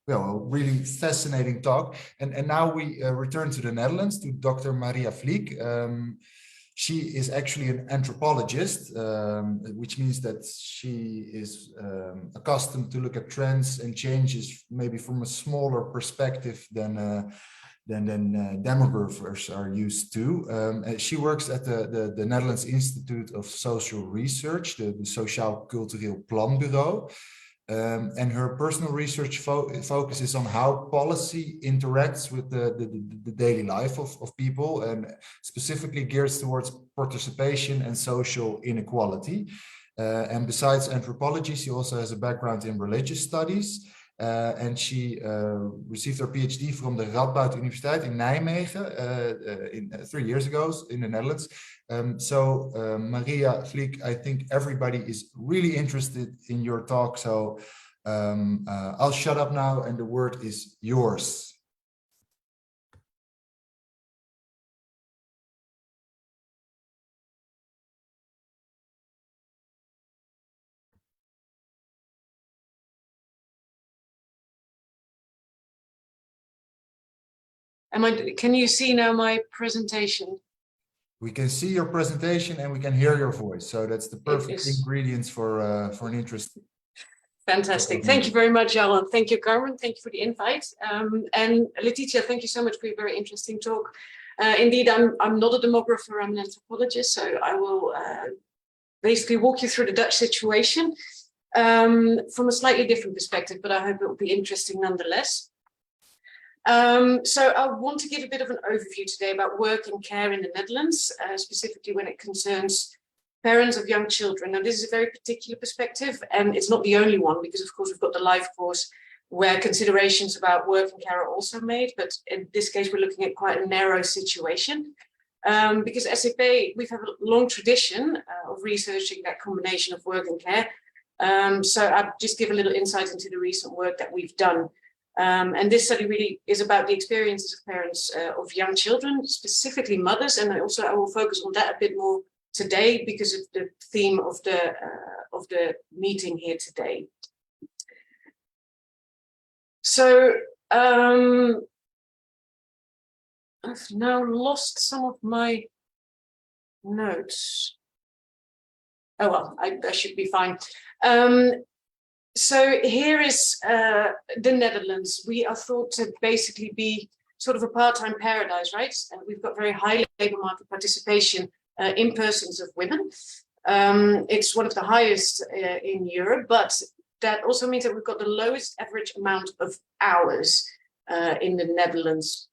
well, really fascinating talk. And now we return to the Netherlands, to Dr. Maria Vliek. She is actually an anthropologist, which means that she is accustomed to look at trends and changes maybe from a smaller perspective than demographers are used to. She works at the Netherlands Institute of Social Research, the Sociaal, Cultureel Planbureau. And her personal research focuses on how policy interacts with the daily life of people, and specifically gears towards participation and social inequality. And besides anthropology, she also has a background in religious studies. And she received her PhD from the Radboud Universiteit in Nijmegen 3 years ago in the Netherlands. So Maria Vliek, I think everybody is really interested in your talk. So I'll shut up now, and the word is yours. Can you see now my presentation? We can see your presentation and we can hear your voice. So that's the perfect ingredients for an interest. Fantastic. Thank you very much, Jarl. Thank you, Carmen. Thank you for the invite. And Letizia, thank you so much for your very interesting talk. Indeed, I'm not a demographer, I'm an anthropologist, so I will basically walk you through the Dutch situation from a slightly different perspective, but I hope it will be interesting nonetheless. So I want to give a bit of an overview today about work and care in the Netherlands, specifically when it concerns parents of young children. Now, this is a very particular perspective, and it's not the only one, because of course we've got the life course where considerations about work and care are also made, but in this case we're looking at quite a narrow situation. Because SAP, we've had a long tradition of researching that combination of work and care. So I'll just give a little insight into the recent work that we've done. And this study really is about the experiences of parents of young children, specifically mothers, and I will focus on that a bit more today because of the theme of the meeting here today. So I've now lost some of my notes. Oh well, I should be fine. So here is the Netherlands. We are thought to basically be sort of a part-time paradise, right? And we've got very high labour market participation in persons of women. It's one of the highest in Europe, but that also means that we've got the lowest average amount of hours in the Netherlands.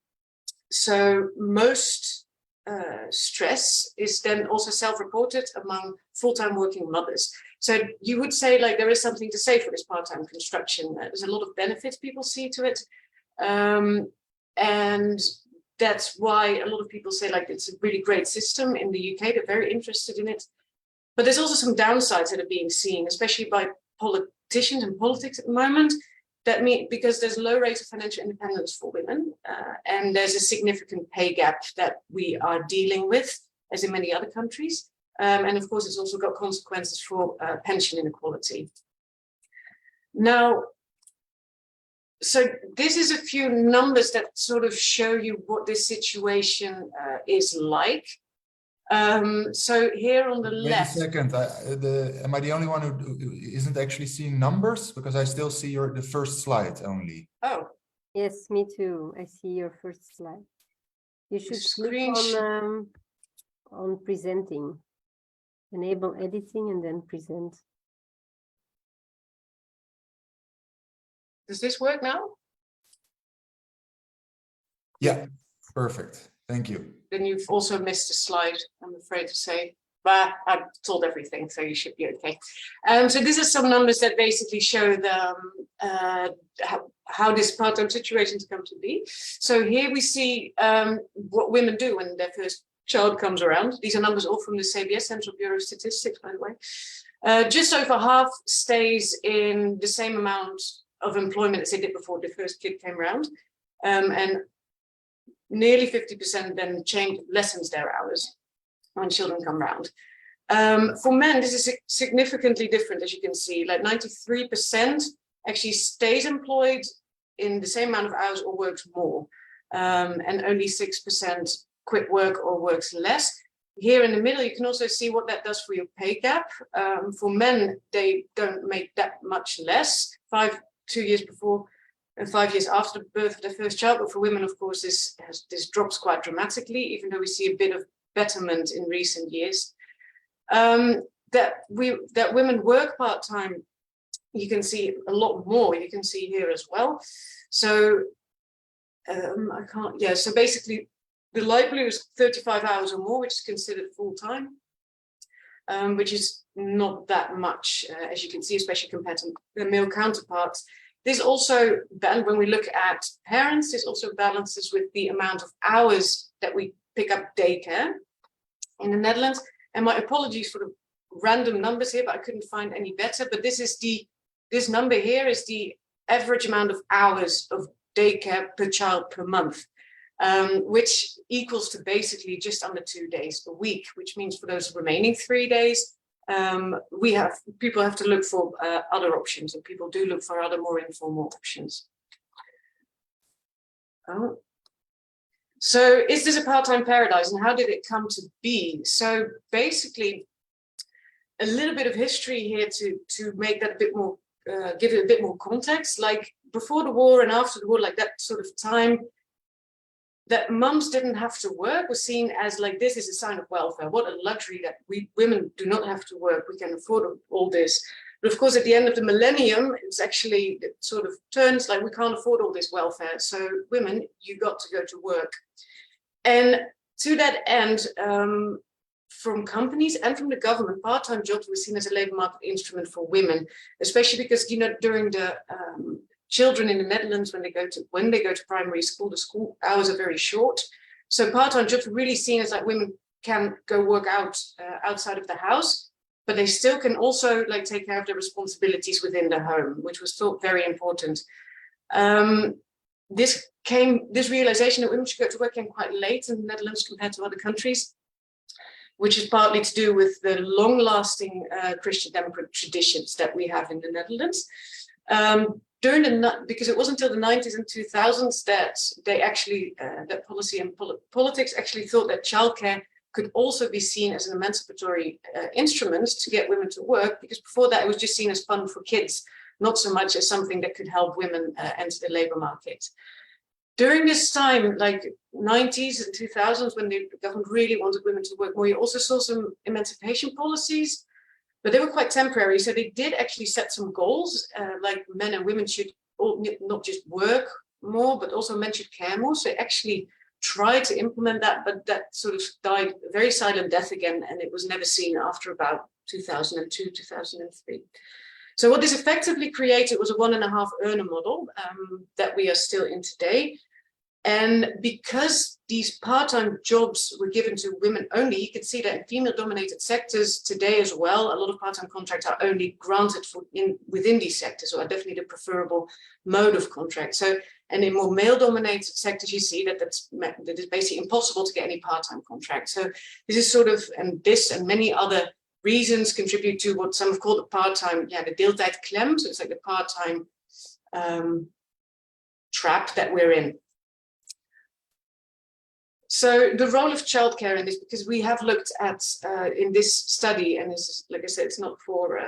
So most stress is then also self-reported among full-time working mothers. So you would say like there is something to say for this part-time construction. There's a lot of benefits people see to it. And that's why a lot of people say like it's a really great system in the UK. They're very interested in it. But there's also some downsides that are being seen, especially by politicians and politics at the moment. That means because there's low rates of financial independence for women, and there's a significant pay gap that we are dealing with, as in many other countries. And of course, it's also got consequences for pension inequality. Now, so this is a few numbers that sort of show you what this situation is like. So here on the left. Wait a second. Am I the only one who isn't actually seeing numbers? Because I still see the first slide only. Oh. Yes, me too. I see your first slide. You should click on presenting. Enable editing and then present. Does this work now? Yeah, perfect. Thank you. Then you've also missed a slide, I'm afraid to say. But I've told everything, so you should be okay. So these are some numbers that basically show the how this part-time situation has come to be. So here we see what women do when their first child comes around. These are numbers all from the CBS, Central Bureau of Statistics, by the way. Just over half stays in the same amount of employment as they did before the first kid came around. And nearly 50% then lessens their hours when children come around. For men, this is significantly different, as you can see. Like 93% actually stays employed in the same amount of hours or works more. And only 6% quit work or works less. Here in the middle, you can also see what that does for your pay gap. For men, they don't make that much less, 2 years before and 5 years after the birth of their first child. But for women, of course, this drops quite dramatically, even though we see a bit of betterment in recent years. That women work part-time, you can see a lot more. You can see here as well. So so basically the light blue is 35 hours or more, which is considered full-time, which is not that much, as you can see, especially compared to the male counterparts. This also, when we look at parents, this also balances with the amount of hours that we pick up daycare in the Netherlands. And my apologies for the random numbers here, but I couldn't find any better. But this number here is the average amount of hours of daycare per child per month, which equals to basically just under 2 days a week, which means for those remaining 3 days, people have to look for other options, and people do look for other more informal options. Oh. So is this a part-time paradise, and how did it come to be? So basically, a little bit of history here to make that a bit more give it a bit more context, like before the war and after the war, like that sort of time, that mums didn't have to work was seen as like, this is a sign of welfare. What a luxury that we women do not have to work. We can afford all this. But of course, at the end of the millennium, it's actually, it sort of turns like we can't afford all this welfare. So women, you got to go to work. And to that end, from companies and from the government, part-time jobs were seen as a labor market instrument for women, especially because, you know, during the children in the Netherlands, when they go to primary school, the school hours are very short. So part-time jobs were really seen as like women can go work out outside of the house, but they still can also like take care of their responsibilities within the home, which was thought very important. This realization that women should go to work came quite late in the Netherlands compared to other countries, which is partly to do with the long-lasting Christian Democrat traditions that we have in the Netherlands. Because it wasn't until the 90s and 2000s that they actually, that policy and politics actually thought that childcare could also be seen as an emancipatory instrument to get women to work, because before that it was just seen as fun for kids, not so much as something that could help women enter the labor market. During this time, like 90s and 2000s, when the government really wanted women to work more, you also saw some emancipation policies, but they were quite temporary. So they did actually set some goals, like men and women should not just work more, but also men should care more. So they actually tried to implement that, but that sort of died a very silent death again, and it was never seen after about 2002, 2003. So what this effectively created was a 1.5 earner model that we are still in today. And because these part-time jobs were given to women only, you can see that in female-dominated sectors today as well, a lot of part-time contracts are only granted within these sectors, or are definitely the preferable mode of contract. So, and in more male-dominated sectors, you see that that is basically impossible to get any part-time contract. So this is sort of, and this and many other reasons contribute to what some have called the part-time, the deeltijdklem. So it's like the part-time trap that we're in. So the role of childcare in this, because we have looked at in this study, and this is, like I said, it's not for,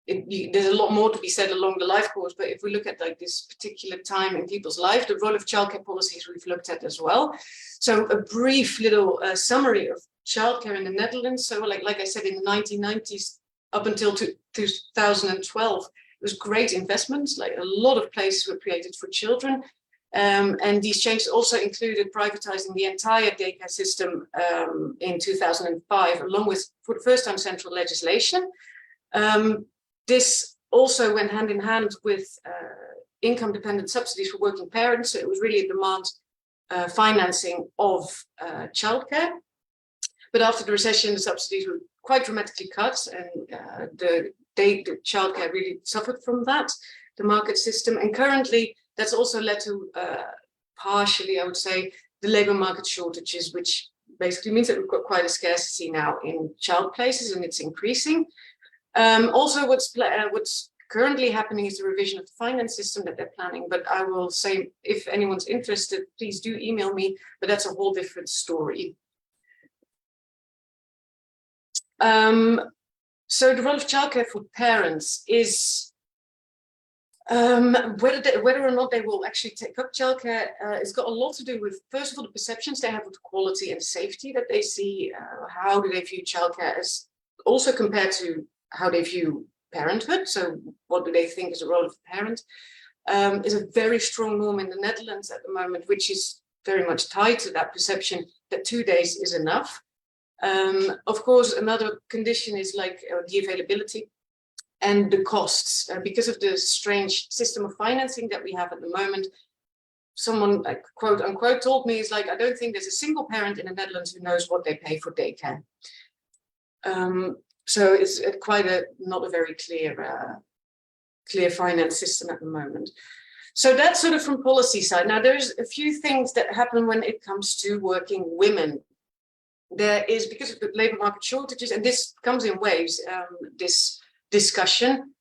there's a lot more to be said along the life course, but if we look at like this particular time in people's life, the role of childcare policies we've looked at as well. So a brief little summary of childcare in the Netherlands. So like I said, in the 1990s up until 2012, it was great investments, like a lot of places were created for children. And these changes also included privatizing the entire daycare system in 2005, along with, for the first time, central legislation. This also went hand in hand with income-dependent subsidies for working parents. So it was really a demand financing of childcare. But after the recession, the subsidies were quite dramatically cut, and the childcare really suffered from that, the market system. And currently, that's also led to partially, I would say, the labor market shortages, which basically means that we've got quite a scarcity now in child places, and it's increasing. Also, what's currently happening is the revision of the finance system that they're planning. But I will say, if anyone's interested, please do email me. But that's a whole different story. So the role of childcare for parents is whether or not they will actually take up childcare. It's got a lot to do with, first of all, the perceptions they have of the quality and safety that they see. How do they view childcare as, also compared to how they view parenthood. So what do they think is the role of the parent? Is a very strong norm in the Netherlands at the moment, which is very much tied to that perception that 2 days is enough. Of course, another condition is like the availability and the costs. Because of the strange system of financing that we have at the moment, someone, like, quote unquote, told me, is like, I don't think there's a single parent in the Netherlands who knows what they pay for daycare. So it's quite not a very clear finance system at the moment. So that's sort of from policy side. Now, there's a few things that happen when it comes to working women. There is, because of the labor market shortages, and this comes in waves, this discussion,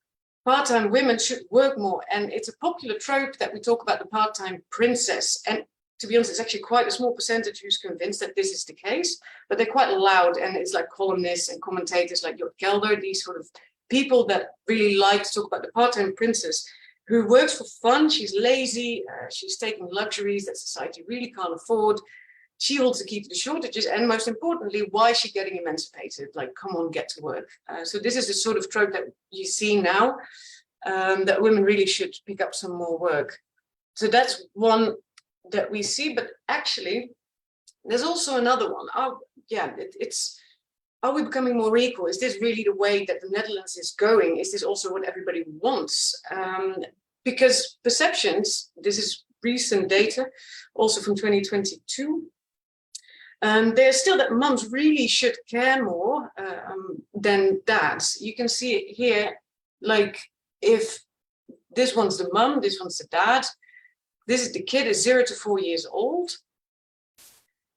part-time women should work more. And it's a popular trope that we talk about the part-time princess. And to be honest, it's actually quite a small percentage who's convinced that this is the case, but they're quite loud. And it's like columnists and commentators like Jort Kelder, these sort of people that really like to talk about the part-time princess who works for fun. She's lazy, she's taking luxuries that society really can't afford. She holds the key to the shortages, and most importantly, why is she getting emancipated? Like, come on, get to work. So this is the sort of trope that you see now, that women really should pick up some more work. So that's one that we see, but actually, there's also another one. Are we becoming more equal? Is this really the way that the Netherlands is going? Is this also what everybody wants? Because perceptions, this is recent data, also from 2022, there's still that mums really should care more than dads. You can see it here, like if this one's the mum, this one's the dad, this is the kid is 0 to 4 years old,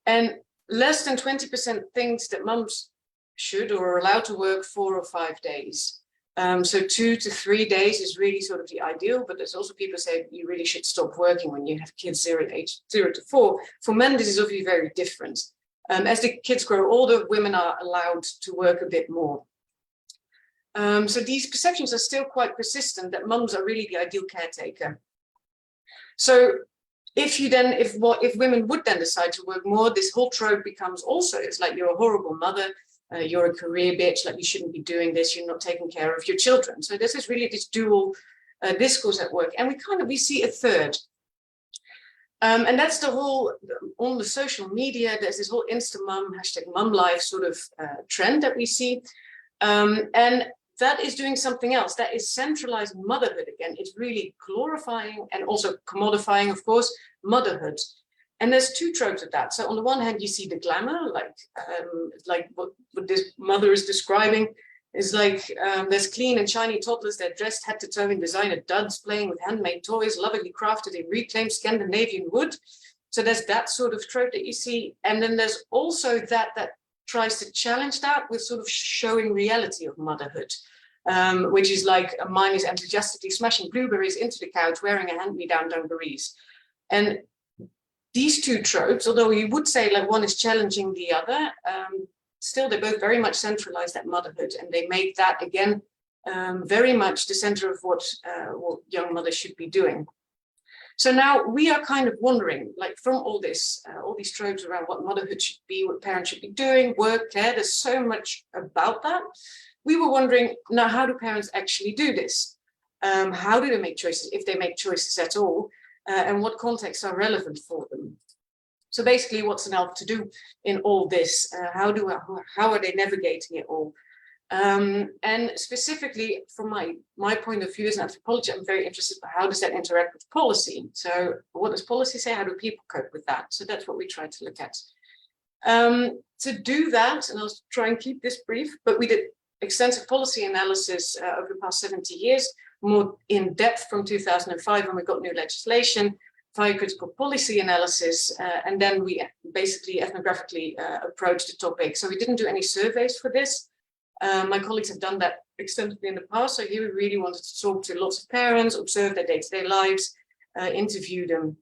and less than 20% thinks that mums should or are allowed to work 4 or 5 days. So 2 to 3 days is really sort of the ideal, but there's also people say you really should stop working when you have kids 0 to 4. For men, this is obviously very different. As the kids grow older, women are allowed to work a bit more. So these perceptions are still quite persistent that mums are really the ideal caretaker. So if women would then decide to work more, this whole trope becomes also, it's like you're a horrible mother, you're a career bitch, like you shouldn't be doing this, you're not taking care of your children. So this is really this dual discourse at work. And we see a third. And that's the whole, on the social media, there's this whole Instamum, #mumlife sort of trend that we see. And that is doing something else. That is centralized motherhood again. It's really glorifying and also commodifying, of course, motherhood. And there's two tropes of that. So on the one hand, you see the glamour, like what this mother is describing is like there's clean and shiny toddlers. They're dressed head to toe in designer duds, playing with handmade toys, lovingly crafted in reclaimed Scandinavian wood. So there's that sort of trope that you see. And then there's also that tries to challenge that with sort of showing reality of motherhood, which is like mine is enthusiastically smashing blueberries into the couch, wearing a hand-me-down dungarees. And these two tropes, although you would say like one is challenging the other, still they're both very much centralized at motherhood, and they make that again very much the center of what young mothers should be doing. So now we are kind of wondering, like from all these tropes around what motherhood should be, what parents should be doing, work, care, there's so much about that. We were wondering, now how do parents actually do this? How do they make choices, if they make choices at all? And what contexts are relevant for them? So basically, what's an elf to do in all this? How are they navigating it all? And specifically, from my point of view as an anthropologist, I'm very interested in how does that interact with policy? So what does policy say? How do people cope with that? So that's what we try to look at. To do that, and I'll try and keep this brief, but we did extensive policy analysis over the past 70 years, more in depth from 2005 when we got new legislation, via critical policy analysis, and then we basically ethnographically approached the topic. So we didn't do any surveys for this. My colleagues have done that extensively in the past. So here we really wanted to talk to lots of parents, observe their day-to-day lives, interview them,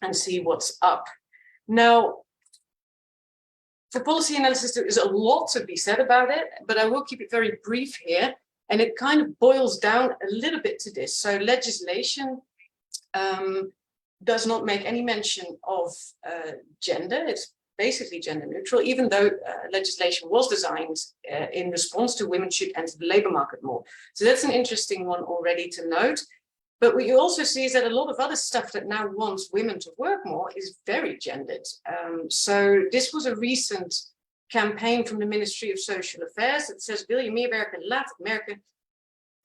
and see what's up. Now, for policy analysis, there is a lot to be said about it, but I will keep it very brief here. And it kind of boils down a little bit to this. So legislation does not make any mention of gender. It's basically gender neutral, even though legislation was designed in response to women should enter the labor market more. So that's an interesting one already to note. But what you also see is that a lot of other stuff that now wants women to work more is very gendered. So this was a recent campaign from the Ministry of Social Affairs that says, wil je meer werken, laat het merken.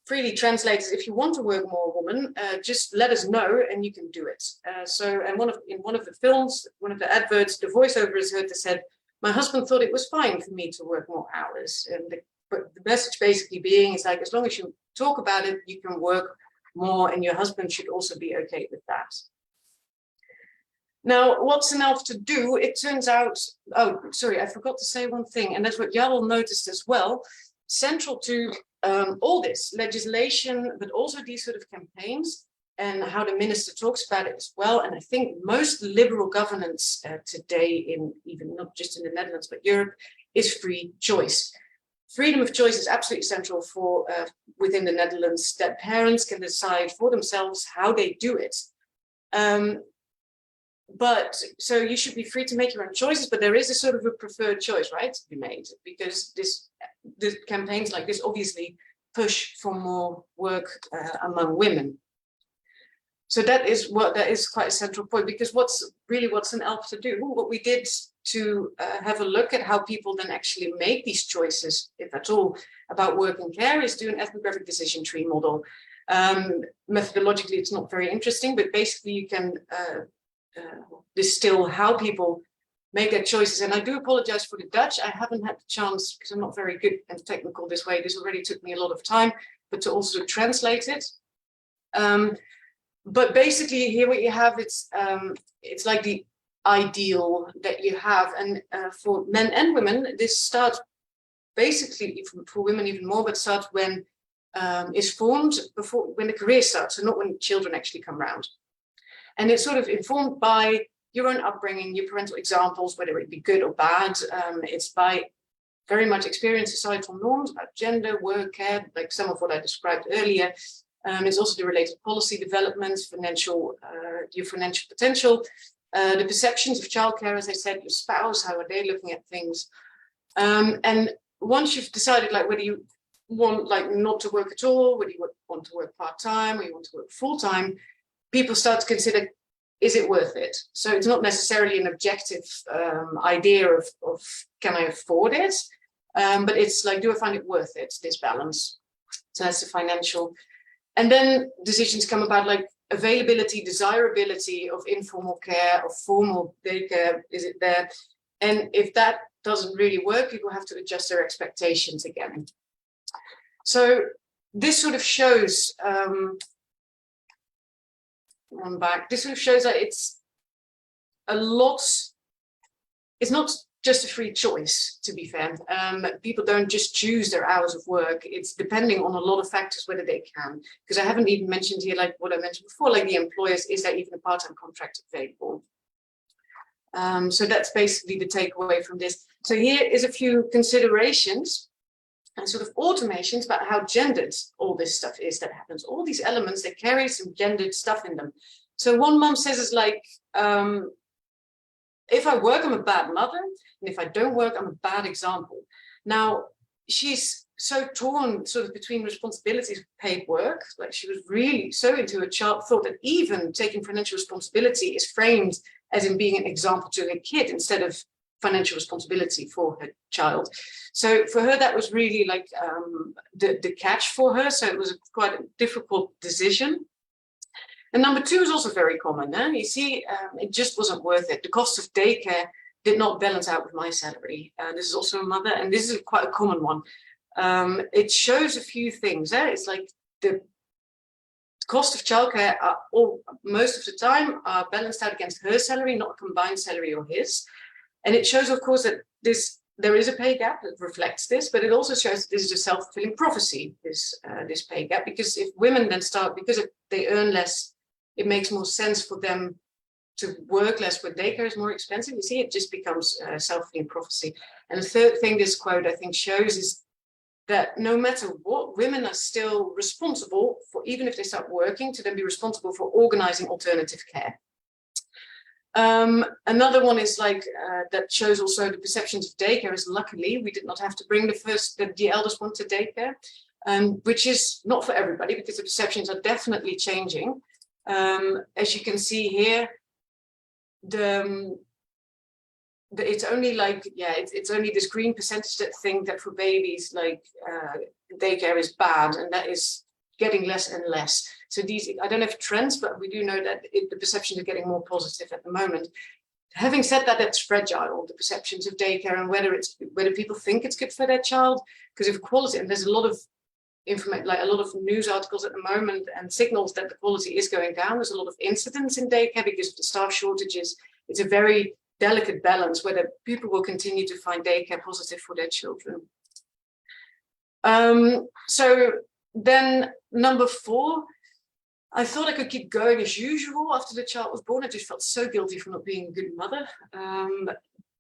Freely translated, if you want to work more, woman, just let us know and you can do it. In one of the films, one of the adverts, the voiceover is heard that said, my husband thought it was fine for me to work more hours. And the message basically being is like, as long as you talk about it, you can work more, and your husband should also be okay with that. Now, what's an elf to do? It turns out, oh, sorry, I forgot to say one thing, and that's what Jarl noticed as well. Central to all this legislation, but also these sort of campaigns and how the minister talks about it as well. And I think most liberal governance today, in even not just in the Netherlands, but Europe, is free choice. freedom of choice is absolutely central for within the Netherlands, that parents can decide for themselves how they do it. But so you should be free to make your own choices, but there is a sort of a preferred choice, right, to be made, because the campaigns like this obviously push for more work among women. So that is quite a central point, because what's an ELF to do? What we did to have a look at how people then actually make these choices, if at all, about work and care is do an ethnographic decision tree model. Methodologically, it's not very interesting, but basically you can distill how people make their choices. And I do apologize for the Dutch. I haven't had the chance, because I'm not very good and technical this way. This already took me a lot of time, but to also translate it. But basically here what you have, it's like the ideal that you have. And for men and women, this starts basically for women even more, but starts when is formed when the career starts, so not when children actually come around. And it's sort of informed by your own upbringing, your parental examples, whether it be good or bad. It's by very much experience, societal norms about gender, work, care, like some of what I described earlier. It's also the related policy developments, your financial potential, the perceptions of childcare, as I said, your spouse, how are they looking at things? And once you've decided like whether you want like not to work at all, whether you want to work part-time or you want to work full-time, people start to consider, is it worth it? So it's not necessarily an objective idea of can I afford it? But it's like, do I find it worth it, this balance? So that's the financial. And then decisions come about like availability, desirability of informal care, of formal daycare, is it there? And if that doesn't really work, people have to adjust their expectations again. So this sort of shows, this sort of shows that it's a lot, it's not just a free choice, to be fair. People don't just choose their hours of work. It's depending on a lot of factors whether they can. Because I haven't even mentioned here, like what I mentioned before, like the employers, is there even a part-time contract available? So that's basically the takeaway from this. So here is a few considerations and sort of automations about how gendered all this stuff is that happens. All these elements, they carry some gendered stuff in them. So one mom says it's like, if I work, I'm a bad mother. And if I don't work, I'm a bad example. Now, she's so torn sort of between responsibilities of paid work. Like she was really so into her child, thought that even taking financial responsibility is framed as in being an example to her kid instead of financial responsibility for her child. So for her, that was really like the catch for her. So it was quite a difficult decision. And number two is also very common. You see, it just wasn't worth it. The cost of daycare did not balance out with my salary. This is also a mother, and this is quite a common one. It shows a few things. It's like the cost of childcare most of the time are balanced out against her salary, not a combined salary or his. And it shows, of course, that there is a pay gap that reflects this, but it also shows that this is a self-fulfilling prophecy, this pay gap, because if women then start, because they earn less, it makes more sense for them to work less when daycare is more expensive. You see, it just becomes a self-fulfilling prophecy. And the third thing this quote, I think, shows is that no matter what, women are still responsible for, even if they start working, to then be responsible for organizing alternative care. Another one is like, that shows also the perceptions of daycare is luckily we did not have to bring the eldest one to daycare, which is not for everybody because the perceptions are definitely changing. As you can see here, it's only like, it's only this green percentage that think that for babies, like daycare is bad, and that is getting less and less. So these, I don't have trends, but we do know that the perceptions are getting more positive at the moment. Having said that, that's fragile, the perceptions of daycare and whether people think it's good for their child, because of quality, and there's a lot of information, like a lot of news articles at the moment and signals that the quality is going down. There's a lot of incidents in daycare because of the staff shortages. It's a very delicate balance whether people will continue to find daycare positive for their children. So then number 4, I thought I could keep going as usual after the child was born. I just felt so guilty for not being a good mother.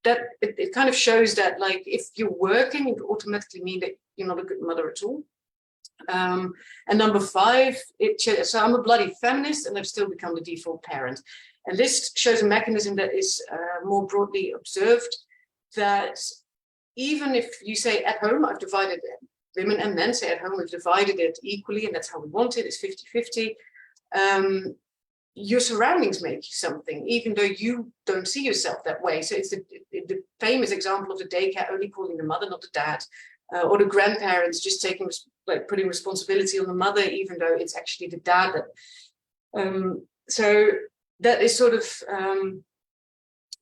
it kind of shows that, like, if you're working, it automatically mean that you're not a good mother at all. And number 5, so I'm a bloody feminist and I've still become the default parent. And this shows a mechanism that is more broadly observed, that even if you say at home, I've divided it, women and men say at home, we've divided it equally, and that's how we want it, it's 50-50. Your surroundings make you something, even though you don't see yourself that way. So it's the famous example of the daycare only calling the mother, not the dad, or the grandparents just taking, like, putting responsibility on the mother, even though it's actually the dad. So that is sort of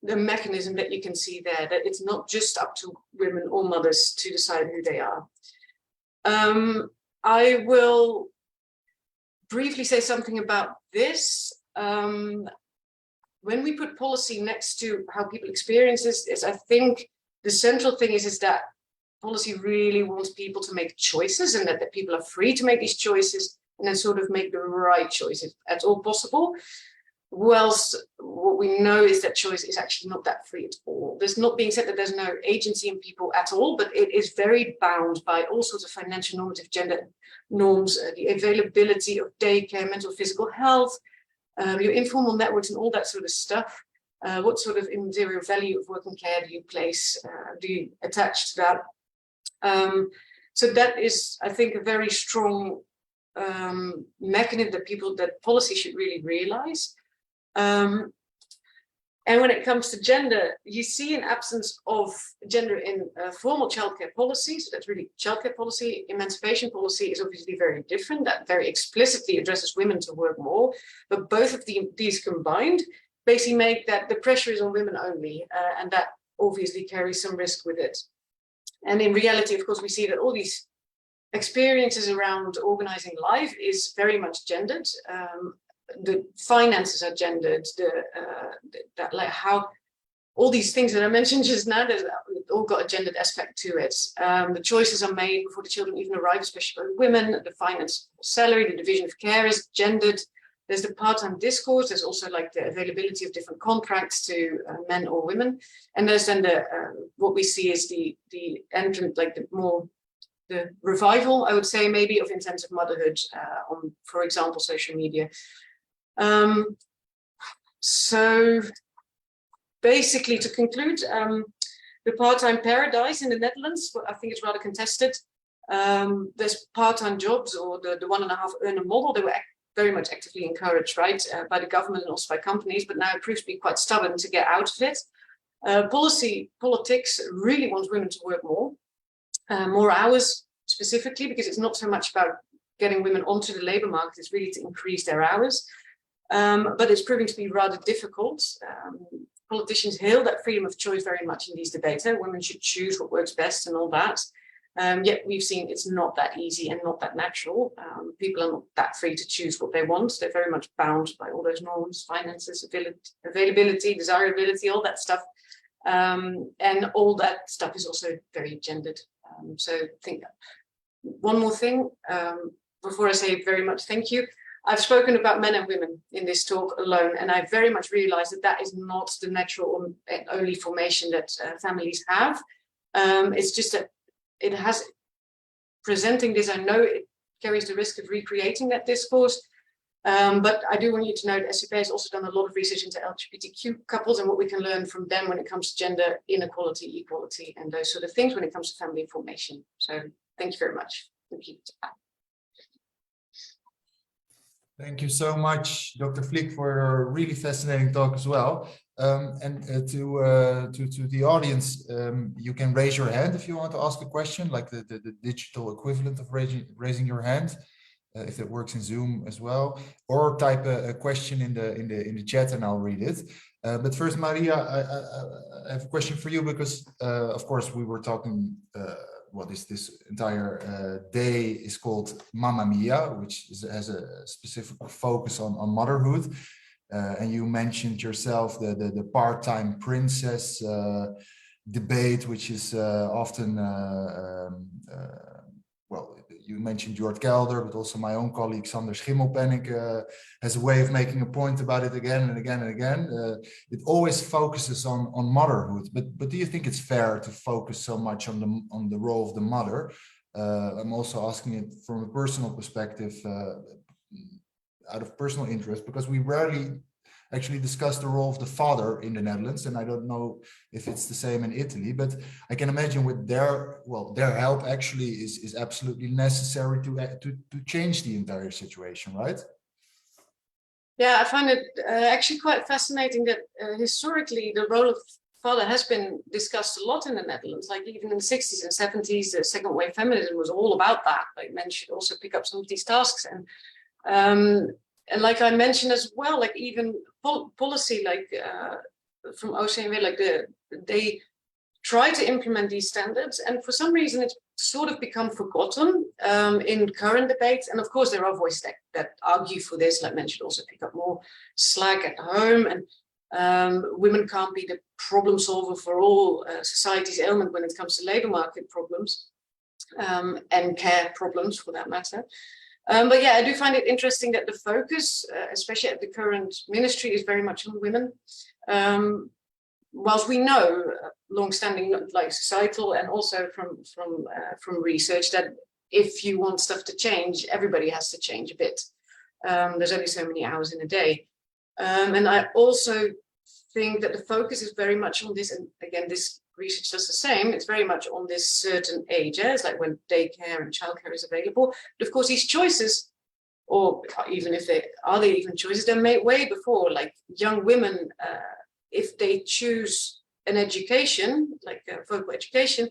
the mechanism that you can see there, that it's not just up to women or mothers to decide who they are. I will briefly say something about this. When we put policy next to how people experience this, is I think the central thing is that policy really wants people to make choices, and that people are free to make these choices, and then sort of make the right choices at all possible. Whilst what we know is that choice is actually not that free at all. There's not being said that there's no agency in people at all, but it is very bound by all sorts of financial normative gender norms, the availability of daycare, mental, physical health, your informal networks and all that sort of stuff. What sort of immaterial value of work and care do you place, do you attach to that? So that is, I think, a very strong mechanism that policy should really realize. And when it comes to gender, you see an absence of gender in formal childcare policy. So that's really childcare policy. Emancipation policy is obviously very different. That very explicitly addresses women to work more. But both of these combined basically make that the pressure is on women only. And that obviously carries some risk with it. And in reality, of course, we see that all these experiences around organizing life is very much gendered. The finances are gendered, like how all these things that I mentioned just now, that all got a gendered aspect to it. The choices are made before the children even arrive, especially by women. The finance salary, the division of care is gendered. There's the part-time discourse. There's also like the availability of different contracts to men or women. And there's then what we see is the entrance, like the revival, I would say, maybe, of intensive motherhood on, for example, social media. So basically, to conclude, the part-time paradise in the Netherlands, I think it's rather contested. There's part-time jobs, or the 1.5 earner model. They were very much actively encouraged, right, by the government and also by companies, but now it proves to be quite stubborn to get out of it. Politics really wants women to work more hours specifically, because it's not so much about getting women onto the labor market, it's really to increase their hours. But it's proving to be rather difficult. Politicians hail that freedom of choice very much in these debates. Women should choose what works best and all that. Yet we've seen it's not that easy and not that natural. People are not that free to choose what they want. They're very much bound by all those norms, finances, availability, desirability, all that stuff. And all that stuff is also very gendered. So I think one more thing before I say very much thank you. I've spoken about men and women in this talk alone, and I very much realize that that is not the natural and only formation that families have. It's just that it has, presenting this, I know it carries the risk of recreating that discourse, but I do want you to know that SCP has also done a lot of research into LGBTQ couples and what we can learn from them when it comes to gender inequality, equality, and those sort of things when it comes to family formation. So thank you very much. Thank you. Thank you so much, Dr. Vliek, for your really fascinating talk as well. And to the audience, you can raise your hand if you want to ask a question, like the digital equivalent of raising your hand, if it works in Zoom as well, or type a question in the chat and I'll read it. But first, Maria, I have a question for you, because of course we were talking. Well, this entire day is called Mamma Mia, which has a specific focus on motherhood. And you mentioned yourself the part-time princess debate, which is often, well, you mentioned Jort Kelder, but also my own colleague Sander Schimmelpenninck has a way of making a point about it again and again and again. It always focuses on motherhood, but do you think it's fair to focus so much on the role of the mother? I'm also asking it from a personal perspective, out of personal interest, because we rarely actually discuss the role of the father in the Netherlands, and I don't know if it's the same in Italy, but I can imagine with their help actually is absolutely necessary to change the entire situation, right? Yeah, I find it actually quite fascinating that historically the role of father has been discussed a lot in the Netherlands. Like even in the 60s and 70s, the second wave feminism was all about that. Like men should also pick up some of these tasks, and like I mentioned as well, like even policy, like from OCMW, like they try to implement these standards, and for some reason it's sort of become forgotten in current debates. And of course there are voices that argue for this, like men should also pick up more slack at home, and women can't be the problem solver for all society's ailment when it comes to labor market problems and care problems for that matter. But yeah, I do find it interesting that the focus, especially at the current ministry, is very much on women. Whilst we know, long-standing like societal and also from research, that if you want stuff to change, everybody has to change a bit. There's only so many hours in a day, and I also think that the focus is very much on this. And again, this research does the same. It's very much on this certain age. It's like when daycare and childcare is available. But of course, these choices, or even if they are even choices, they're made way before. Like young women, if they choose an education, like vocal education,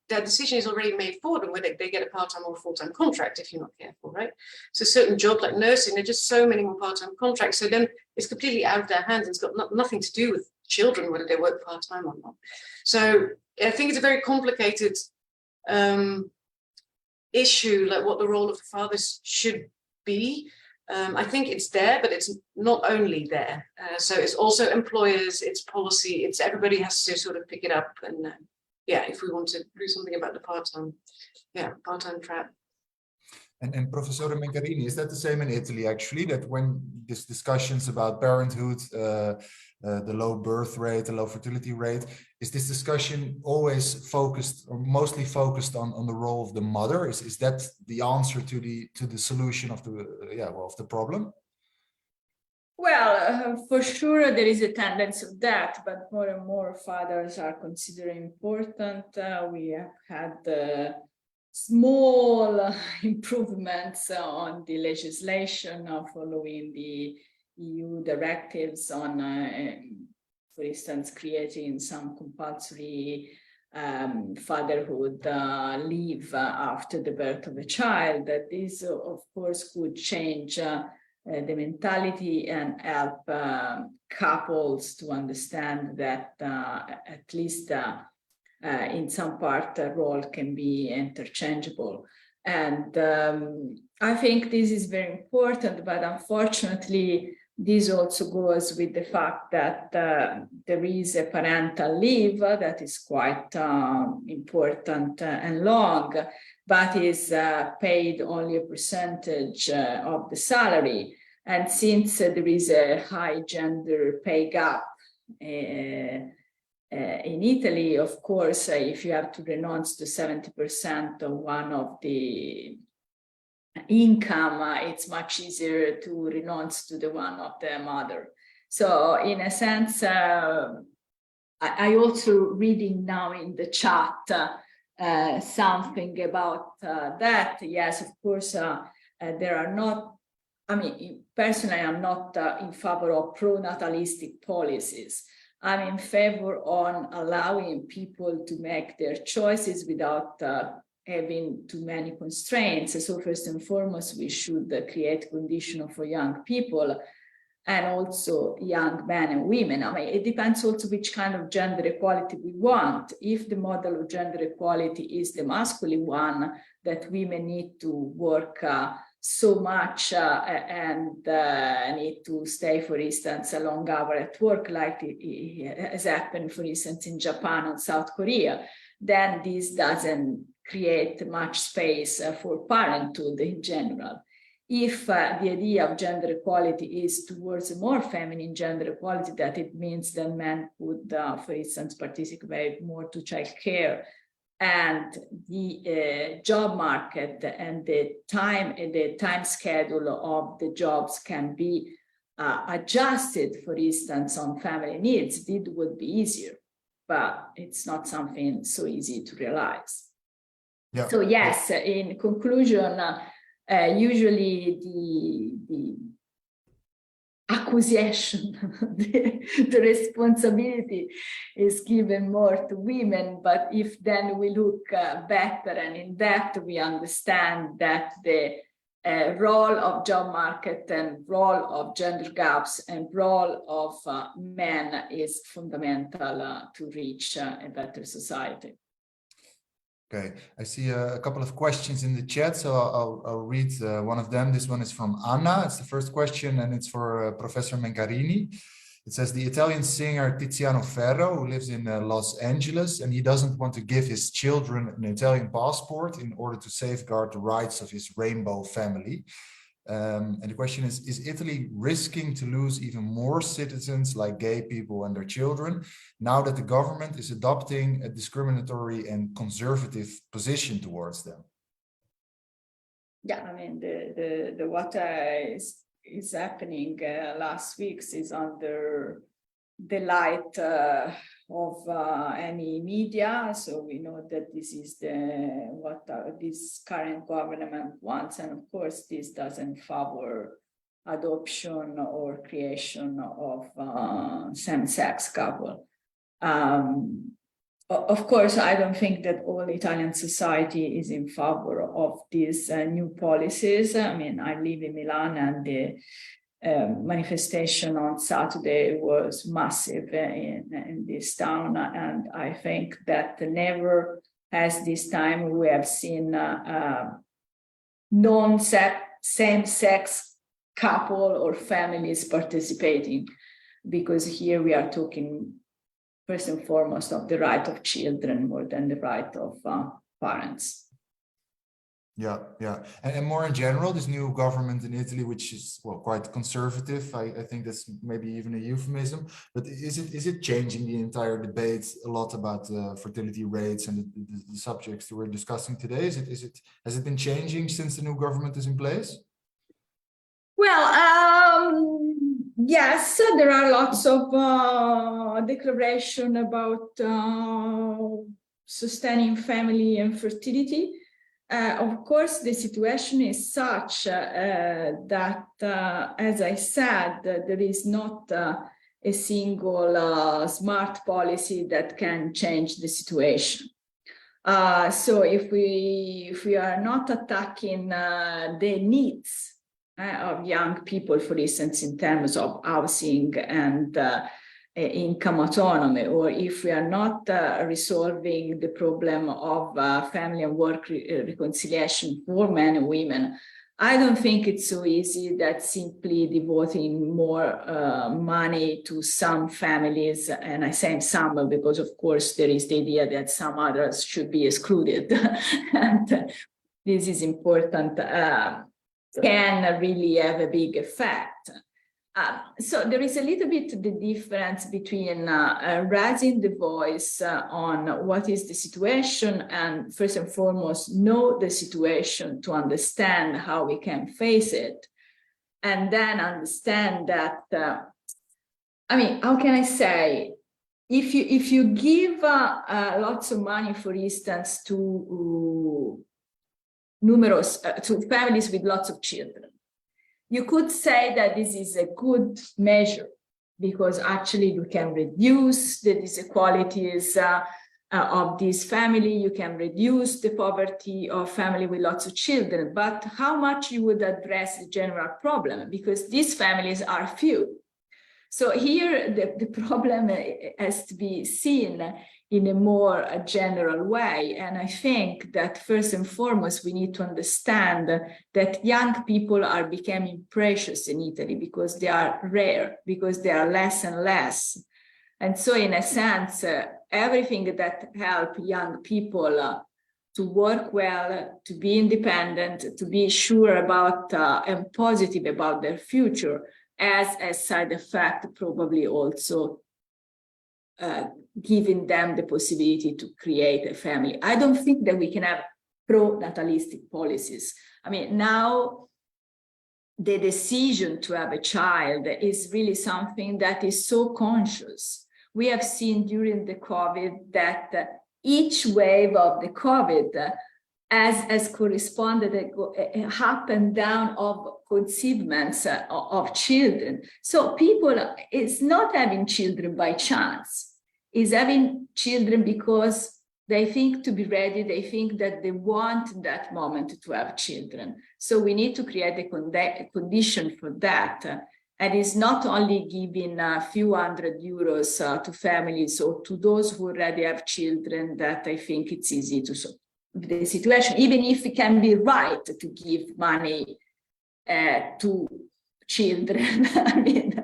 that decision is already made for them, whether they get a part-time or a full-time contract if you're not careful, right? So certain jobs like nursing, there are just so many more part-time contracts. So then it's completely out of their hands. It's got nothing to do with children, whether they work part-time or not. So I think it's a very complicated issue, like what the role of the fathers should be. I think it's there, but it's not only there. So it's also employers, it's policy, it's everybody has to sort of pick it up. And yeah, if we want to do something about the part-time trap. And Professor Mencarini, is that the same in Italy actually, that when these discussions about parenthood, the low birth rate, the low fertility rate, is this discussion always focused or mostly focused on the role of the mother? Is that the answer to the solution of the problem? Well, for sure there is a tendency of that, but more and more fathers are considered important. We have had small improvements on the legislation following the EU directives on, for instance, creating some compulsory fatherhood leave after the birth of a child. That this, of course, could change the mentality and help couples to understand that at least in some part the role can be interchangeable. And I think this is very important, but unfortunately this also goes with the fact that there is a parental leave that is quite important and long, but is paid only a percentage of the salary. And since there is a high gender pay gap in Italy, of course, if you have to renounce to 70% of one of the income, it's much easier to renounce to the one of the mother. So in a sense, I also reading now in the chat something about that. Yes, of course, there are not, I mean, personally, I'm not in favor of pro-natalistic policies. I'm in favor on allowing people to make their choices without having too many constraints. So first and foremost, we should create conditions for young people and also young men and women. I mean, it depends also which kind of gender equality we want. If the model of gender equality is the masculine one, that women need to work so much and need to stay, for instance, a long hour at work, like it has happened, for instance, in Japan and South Korea, then this doesn't create much space for parenthood in general. If the idea of gender equality is towards a more feminine gender equality, that it means that men could, for instance, participate more to childcare, and the job market and the time schedule of the jobs can be adjusted, for instance, on family needs, it would be easier. But it's not something so easy to realize. Yeah. So yes, in conclusion, usually the accusation, the responsibility is given more to women. But if then we look better and in depth, we understand that the role of job market and role of gender gaps and role of men is fundamental to reach a better society. Okay, I see a couple of questions in the chat, so I'll read one of them. This one is from Anna. It's the first question, and it's for Professor Mencarini. It says, the Italian singer Tiziano Ferro, who lives in Los Angeles, and he doesn't want to give his children an Italian passport in order to safeguard the rights of his rainbow family. And the question is Italy risking to lose even more citizens like gay people and their children now that the government is adopting a discriminatory and conservative position towards them? Yeah, I mean, the what is happening last week is under the light of any media. So we know that this is what this current government wants, and of course this doesn't favor adoption or creation of same-sex couple. Of course, I don't think that all Italian society is in favor of these new policies. I mean, I live in Milan, and the manifestation on Saturday was massive in this town, and I think that never has this time we have seen non-same-sex couple or families participating, because here we are talking first and foremost of the right of children more than the right of parents. Yeah, yeah. And more in general, this new government in Italy, which is, well, quite conservative, I think that's maybe even a euphemism, but is it changing the entire debate a lot about fertility rates and the subjects that we're discussing today? Has it been changing since the new government is in place? Well, yes, there are lots of declarations about sustaining family and fertility. Of course, the situation is such that, as I said, there is not a single smart policy that can change the situation. So if we are not attacking the needs of young people, for instance, in terms of housing and income autonomy, or if we are not resolving the problem of family and work reconciliation for men and women, I don't think it's so easy that simply devoting more money to some families, and I say some because of course there is the idea that some others should be excluded, and this is important, can really have a big effect. So there is a little bit the difference between raising the voice on what is the situation, and first and foremost know the situation to understand how we can face it, and then understand that I mean, how can I say, if you give lots of money, for instance, to to families with lots of children, you could say that this is a good measure because actually you can reduce the disequalities of this family, you can reduce the poverty of family with lots of children, but how much you would address the general problem, because these families are few. So here the problem has to be seen in a more general way. And I think that first and foremost, we need to understand that young people are becoming precious in Italy because they are rare, because they are less and less. And so in a sense, everything that helps young people to work well, to be independent, to be sure about and positive about their future, as a side effect, probably also giving them the possibility to create a family. I don't think that we can have pro-natalistic policies. I mean, now the decision to have a child is really something that is so conscious. We have seen during the COVID that each wave of the COVID has corresponded a up and down of conceivements of children. So people is not having children by chance, is having children because they think to be ready, they think that they want that moment to have children. So we need to create a condition for that. And it's not only giving a few €100 to families or to those who already have children that I think it's easy to solve the situation, even if it can be right to give money to children. I mean,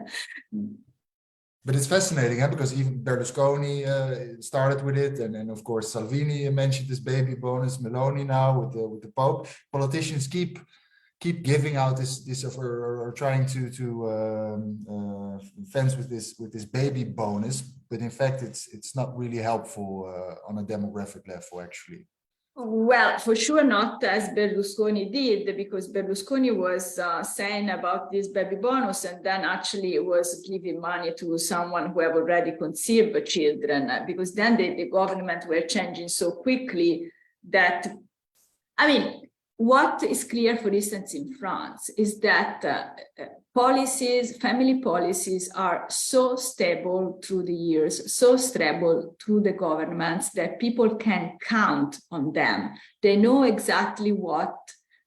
but it's fascinating, huh? Because even Berlusconi started with it, and of course Salvini mentioned this baby bonus. Meloni now with the Pope. Politicians keep giving out this or trying to fence with this baby bonus, but in fact it's not really helpful on a demographic level, actually. Well, for sure not as Berlusconi did, because Berlusconi was saying about this baby bonus and then actually was giving money to someone who have already conceived children, because then the government were changing so quickly that, I mean, what is clear, for instance, in France is that family policies are so stable through the years, so stable through the governments that people can count on them. They know exactly what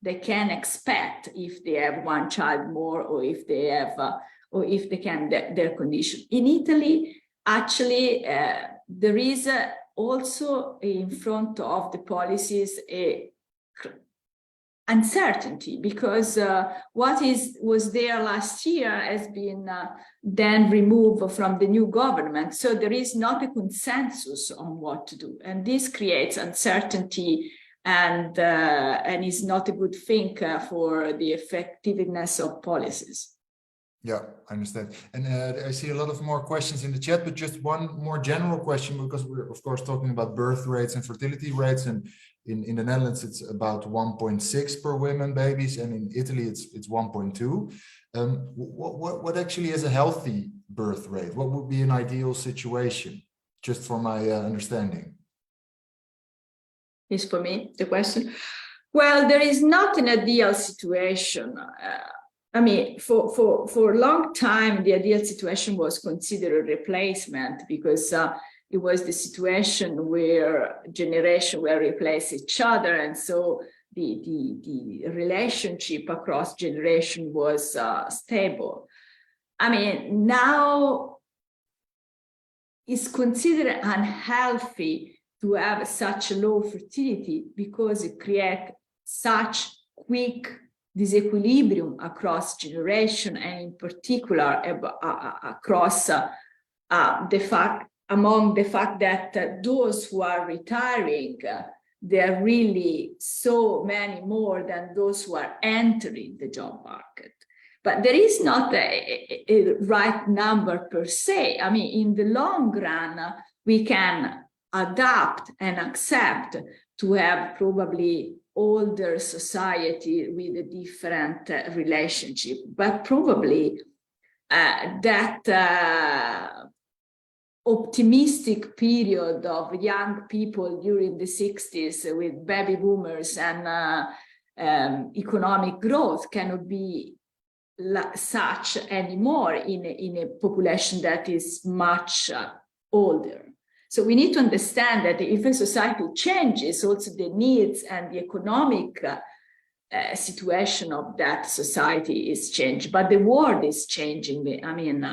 they can expect if they have one child more, or if they have, or if they can their condition. In Italy, actually, there is also in front of the policies a uncertainty, because what was there last year has been then removed from the new government. So there is not a consensus on what to do. And this creates uncertainty and is not a good thing for the effectiveness of policies. Yeah, I understand. And I see a lot of more questions in the chat, but just one more general question, because we're of course talking about birth rates and fertility rates, and in the Netherlands it's about 1.6 per women babies, and in Italy it's 1.2. What actually is a healthy birth rate? What would be an ideal situation, just for my understanding? Is for me the question. Well, there is not an ideal situation. I mean, for a long time, the ideal situation was considered a replacement, because it was the situation where generations were replace each other, and so the relationship across generation was stable. I mean, now it's considered unhealthy to have such low fertility, because it creates such quick disequilibrium across generation, and in particular across among the fact that those who are retiring, there are really so many more than those who are entering the job market. But there is not a right number per se. I mean, in the long run, we can adapt and accept to have probably older society with a different relationship, but probably that optimistic period of young people during the 60s with baby boomers and economic growth cannot be such anymore in a population that is much older. So we need to understand that if a society changes, also the needs and the economic situation of that society is changed. But the world is changing. I mean,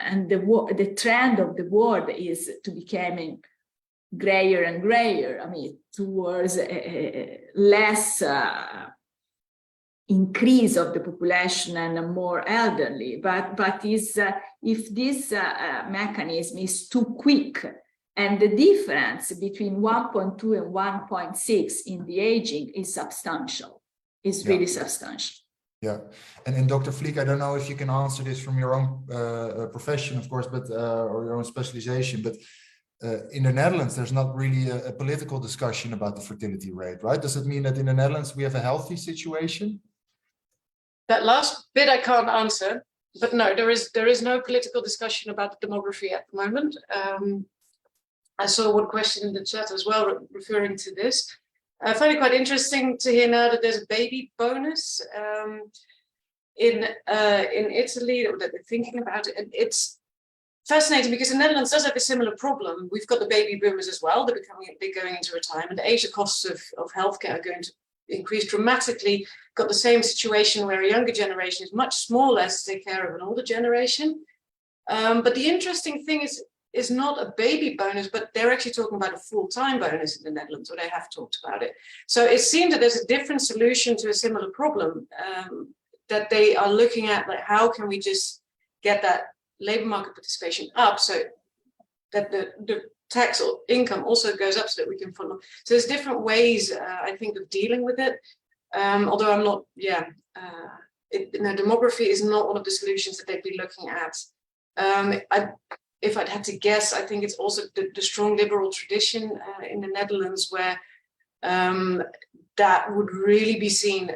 and the trend of the world is to becoming grayer and grayer. I mean, towards a less increase of the population and a more elderly. But if this mechanism is too quick, And the difference between 1.2 and 1.6 in the aging is substantial. It's really substantial. Yeah, and Dr. Vliek, I don't know if you can answer this from your own profession, of course, but or your own specialization, but in the Netherlands, there's not really a political discussion about the fertility rate, right? Does it mean that in the Netherlands we have a healthy situation? That last bit I can't answer, but no, there is no political discussion about the demography at the moment. I saw one question in the chat as well referring to this. I find it quite interesting to hear now that there's a baby bonus in Italy that they're thinking about it. And it's fascinating because the Netherlands does have a similar problem. We've got the baby boomers as well. They're going into retirement. The age costs of healthcare are going to increase dramatically. Got the same situation where a younger generation is much smaller to take care of an older generation. But the interesting thing is not a baby bonus, but they're actually talking about a full-time bonus in the Netherlands, or they have talked about it. So it seems that there's a different solution to a similar problem that they are looking at, like how can we just get that labor market participation up so that the tax or income also goes up so that we can follow. So there's different ways, I think, of dealing with it. Although I'm not, demography is not one of the solutions that they'd be looking at. If I'd had to guess, I think it's also the strong liberal tradition in the Netherlands where that would really be seen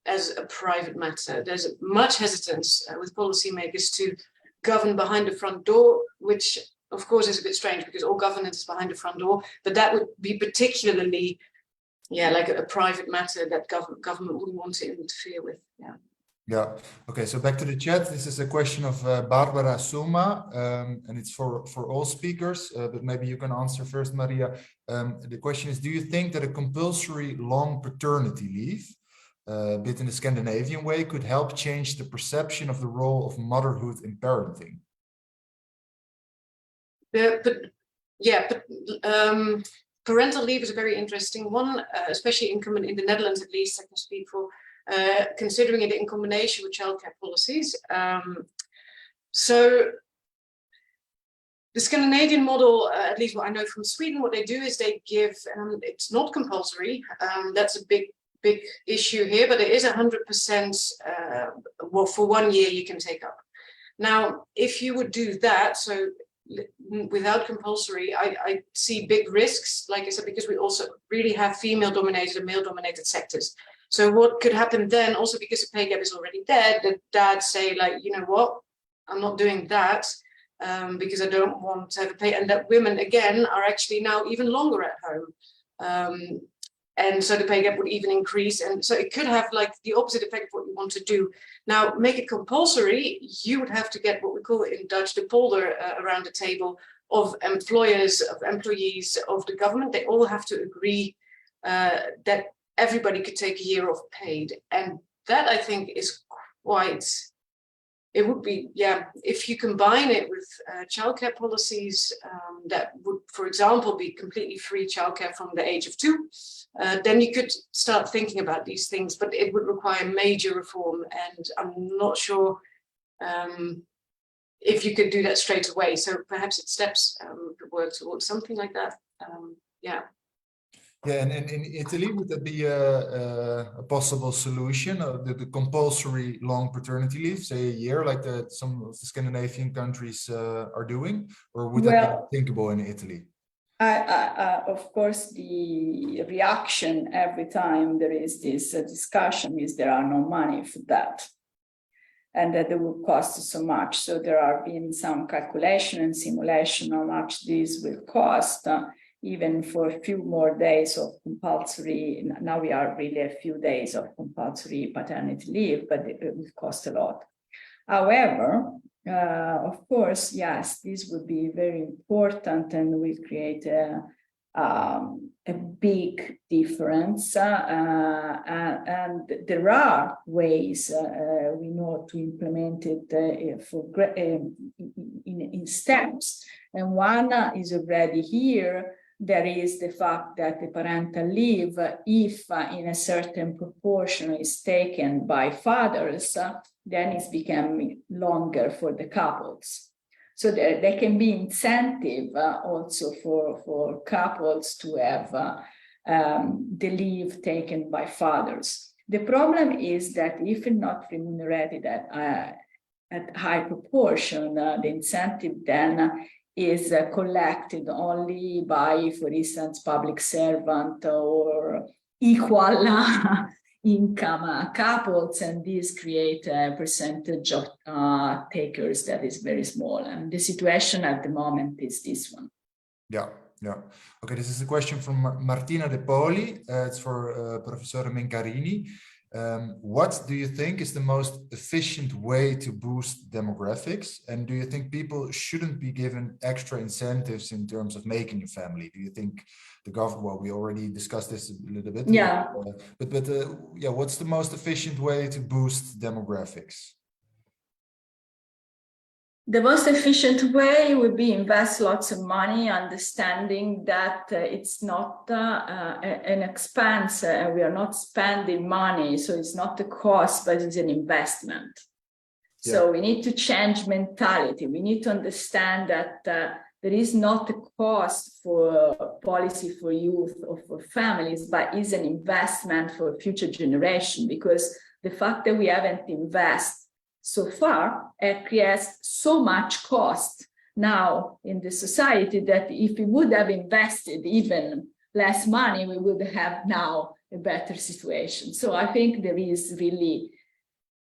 as a private matter. There's much hesitance with policymakers to govern behind the front door, which of course is a bit strange because all governance is behind the front door, but that would be particularly, like a private matter that government wouldn't want to interfere with. Yeah. Okay. So back to the chat. This is a question of Barbara Suma, and it's for all speakers. But maybe you can answer first, Maria. The question is: do you think that a compulsory long paternity leave, a bit in the Scandinavian way, could help change the perception of the role of motherhood in parenting? Parental leave is a very interesting one, especially in the Netherlands, at least I can speak for. Considering it in combination with childcare policies. So the Scandinavian model, at least what I know from Sweden, what they do is they give, it's not compulsory, that's a big issue here, but it is 100%, for 1 year you can take up. Now, if you would do that, so without compulsory, I see big risks, like I said, because we also really have female-dominated and male-dominated sectors. So what could happen then, also because the pay gap is already there, that dads say, like, you know what, I'm not doing that because I don't want to have a pay. And that women, again, are actually now even longer at home. And so the pay gap would even increase. And so it could have like the opposite effect of what you want to do. Now, make it compulsory, you would have to get what we call in Dutch, the polder around the table of employers, of employees, of the government. They all have to agree that everybody could take a year off paid. And that, I think, is quite, it would be, if you combine it with childcare policies that would, for example, be completely free childcare from the age of 2, then you could start thinking about these things, but it would require major reform. And I'm not sure if you could do that straight away. So perhaps it steps could work towards something like that. Yeah, and in Italy, would that be a possible solution, the compulsory long paternity leave, say a year, like some of the Scandinavian countries are doing, or would that be thinkable in Italy? Of course, the reaction every time there is this discussion is there are no money for that, and that it will cost so much. So there have been some calculation and simulation how much this will cost. Even for a few more days of compulsory, now we are really a few days of compulsory paternity leave, but it will cost a lot. However, of course, yes, this would be very important and will create a big difference. And there are ways we know to implement it in steps. And one is already here. There is the fact that the parental leave, if in a certain proportion is taken by fathers, then it's becoming longer for the couples. So there can be incentive also for couples to have the leave taken by fathers. The problem is that if not remunerated at high proportion, the incentive then is collected only by, for instance, public servant or equal income couples, and these create a percentage of takers that is very small. And the situation at the moment is this one. Yeah. Yeah. Okay, this is a question from Martina De Poli. It's for Professor Mencarini. What do you think is the most efficient way to boost demographics? And do you think people shouldn't be given extra incentives in terms of making a family? Do you think the government, well, we already discussed this a little bit. Yeah. Yeah, what's the most efficient way to boost demographics? The most efficient way would be invest lots of money, understanding that it's not an expense. We are not spending money, so it's not a cost, but it's an investment. Yeah. So we need to change mentality. We need to understand that there is not a cost for policy for youth or for families, but is an investment for future generation, because the fact that we haven't invested so far, it creates so much cost now in the society that if we would have invested even less money, we would have now a better situation. So I think there is really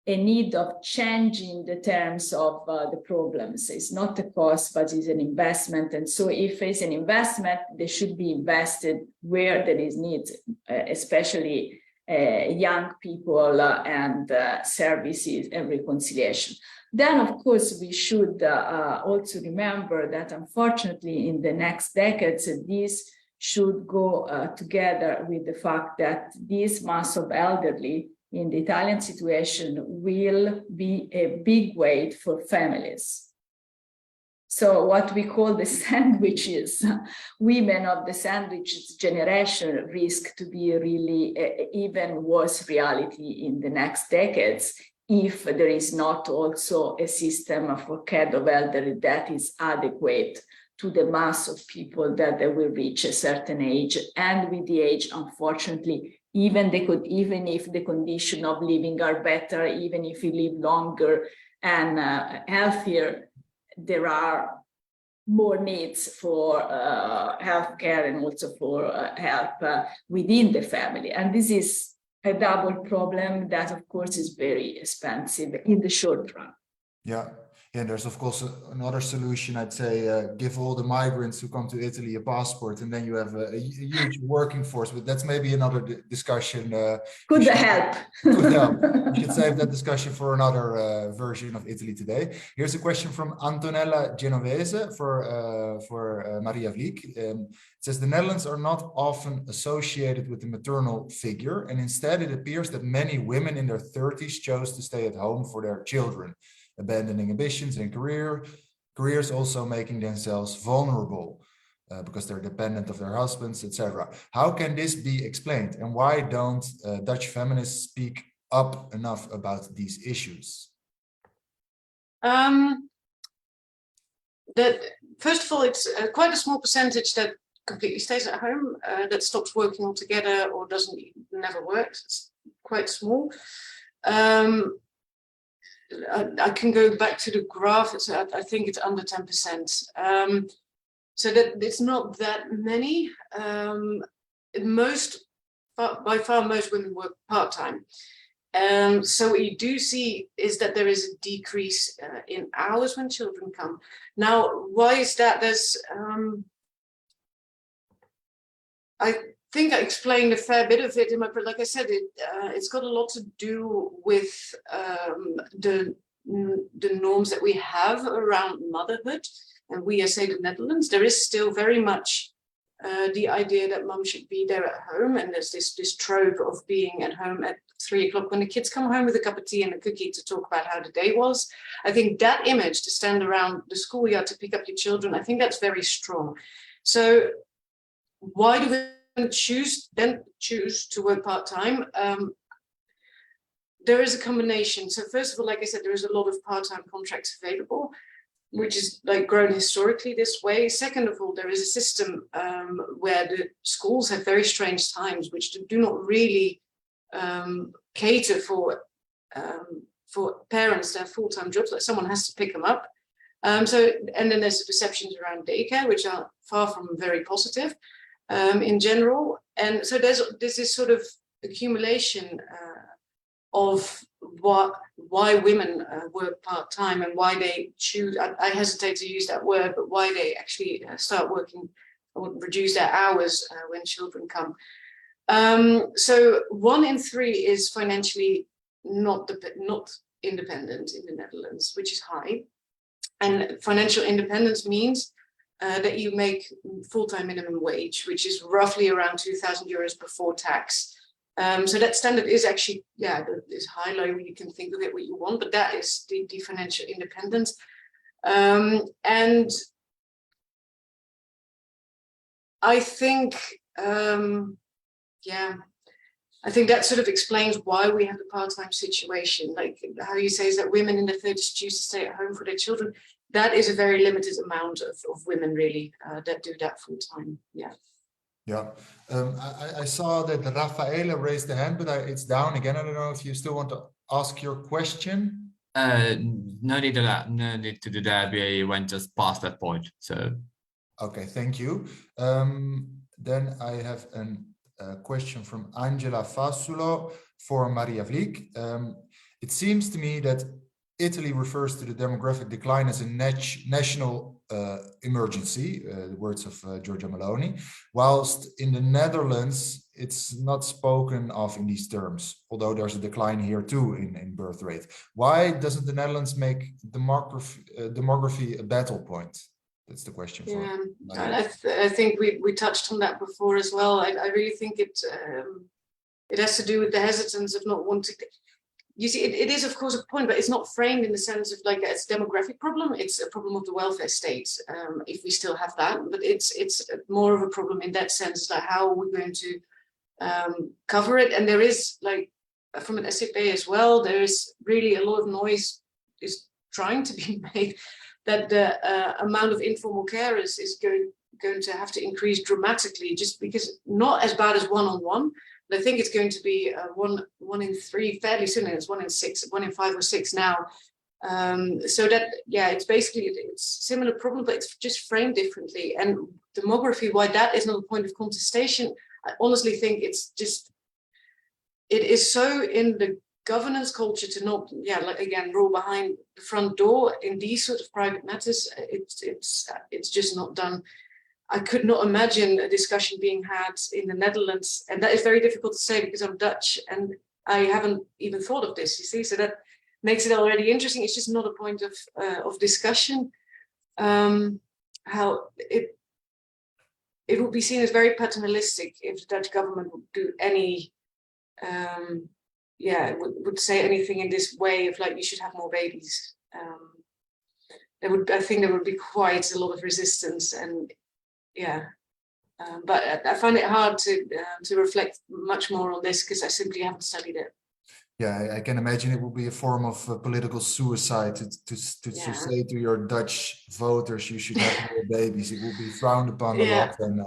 a need of changing the terms of the problems. It's not a cost, but it's an investment. And so if it's an investment, they should be invested where there is need, especially young people and services and reconciliation. Then, of course, we should also remember that, unfortunately, in the next decades, this should go together with the fact that this mass of elderly in the Italian situation will be a big weight for families. So what we call the sandwiches, women of the sandwiches generation risk to be really even worse reality in the next decades if there is not also a system for care of elderly that is adequate to the mass of people that they will reach a certain age. And with the age, unfortunately, even if the condition of living are better, even if you live longer and healthier, there are more needs for healthcare and also for help within the family. And this is a double problem that, of course, is very expensive in the short run. Yeah. Yeah, there's of course another solution. I'd say give all the migrants who come to Italy a passport, and then you have a huge working force. But that's maybe another discussion. Could help. Could help. We should save that discussion for another version of Italy Today. Here's a question from Antonella Genovese for Maria Vliek. It says the Netherlands are not often associated with the maternal figure, and instead it appears that many women in their 30s chose to stay at home for their children, abandoning ambitions and careers, also making themselves vulnerable because they're dependent of their husbands, etc. How can this be explained, and why don't Dutch feminists speak up enough about these issues? First of all, it's quite a small percentage that completely stays at home, that stops working altogether or never works. It's quite small. I can go back to the graph. I think it's under 10%. So that it's not that many. By far, most women work part-time. So what you do see is that there is a decrease in hours when children come. Now, why is that? I think I explained a fair bit of it in my, like I said, it's got a lot to do with the norms that we have around motherhood. And we, as say the Netherlands, there is still very much the idea that mum should be there at home. And there's this trope of being at home at 3 o'clock when the kids come home with a cup of tea and a cookie to talk about how the day was. I think that image to stand around the schoolyard to pick up your children, I think that's very strong. So why do we choose to work part-time? There is a combination. So first of all, like I said, there is a lot of part-time contracts available. which is like grown historically this way. Second of all, there is a system where the schools have very strange times, which do not really cater for parents to have full-time jobs. Like someone has to pick them up. And then there's the perceptions around daycare, which are far from very positive in general. And so there's this sort of accumulation of why women work part-time and why they choose, I hesitate to use that word, but why they actually start working or reduce their hours when children come. So 1 in 3 is financially not independent in the Netherlands, which is high. And financial independence means that you make full-time minimum wage, which is roughly around 2,000 euros before tax. So that standard is actually, is high, low, you can think of it what you want, but that is the financial independence. And I think, I think that sort of explains why we have the part-time situation. Like how you say is that women in their 30s choose to stay at home for their children. That is a very limited amount of women really that do that full-time, yeah. Yeah, I saw that Rafaela raised the hand, but it's down again. I don't know if you still want to ask your question. No need to do that. We went just past that point. So, okay, thank you. Then I have a question from Angela Fasulo for Maria Vliek. It seems to me that Italy refers to the demographic decline as a national emergency, the words of Giorgia Meloni, whilst in the Netherlands, it's not spoken of in these terms, although there's a decline here too in birth rate. Why doesn't the Netherlands make demography a battle point? That's the question. I think we touched on that before as well. I really think it has to do with the hesitance of not wanting to. You see, it is, of course, a point, but it's not framed in the sense of like it's a demographic problem. It's a problem of the welfare state, if we still have that. But it's more of a problem in that sense, like how are we going to cover it? And there is, like, from an SCP as well, there is really a lot of noise is trying to be made that the amount of informal carers is going to have to increase dramatically, just because not as bad as one-on-one. But I think it's going to be 1 in 3 fairly soon. It's 1 in 6, 1 in 5 or 6 now. So that, it's basically, it's similar problem, but it's just framed differently. And demography, why that is not a point of contestation, I honestly think it's just, it is so in the governance culture to not, like again, roll behind the front door in these sort of private matters. It's just not done. I could not imagine a discussion being had in the Netherlands, and that is very difficult to say because I'm Dutch and I haven't even thought of this, you see, so that makes it already interesting. It's just not a point of discussion. How it would be seen as very paternalistic if the Dutch government would do any, would say anything in this way of like, you should have more babies. I think there would be quite a lot of resistance, and but I find it hard to reflect much more on this because I simply haven't studied it. Yeah, I can imagine it will be a form of political suicide to say to your Dutch voters you should have more babies. It will be frowned upon a lot, and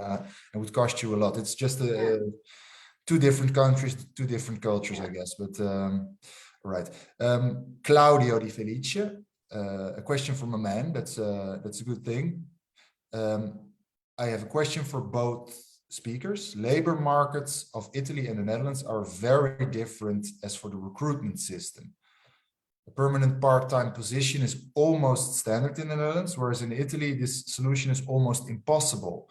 it would cost you a lot. It's just two different countries, two different cultures, I guess. But right, Claudio Di Felice, a question from a man. That's a good thing. I have a question for both speakers. Labor markets of Italy and the Netherlands are very different as for the recruitment system. A permanent part-time position is almost standard in the Netherlands, whereas in Italy, this solution is almost impossible.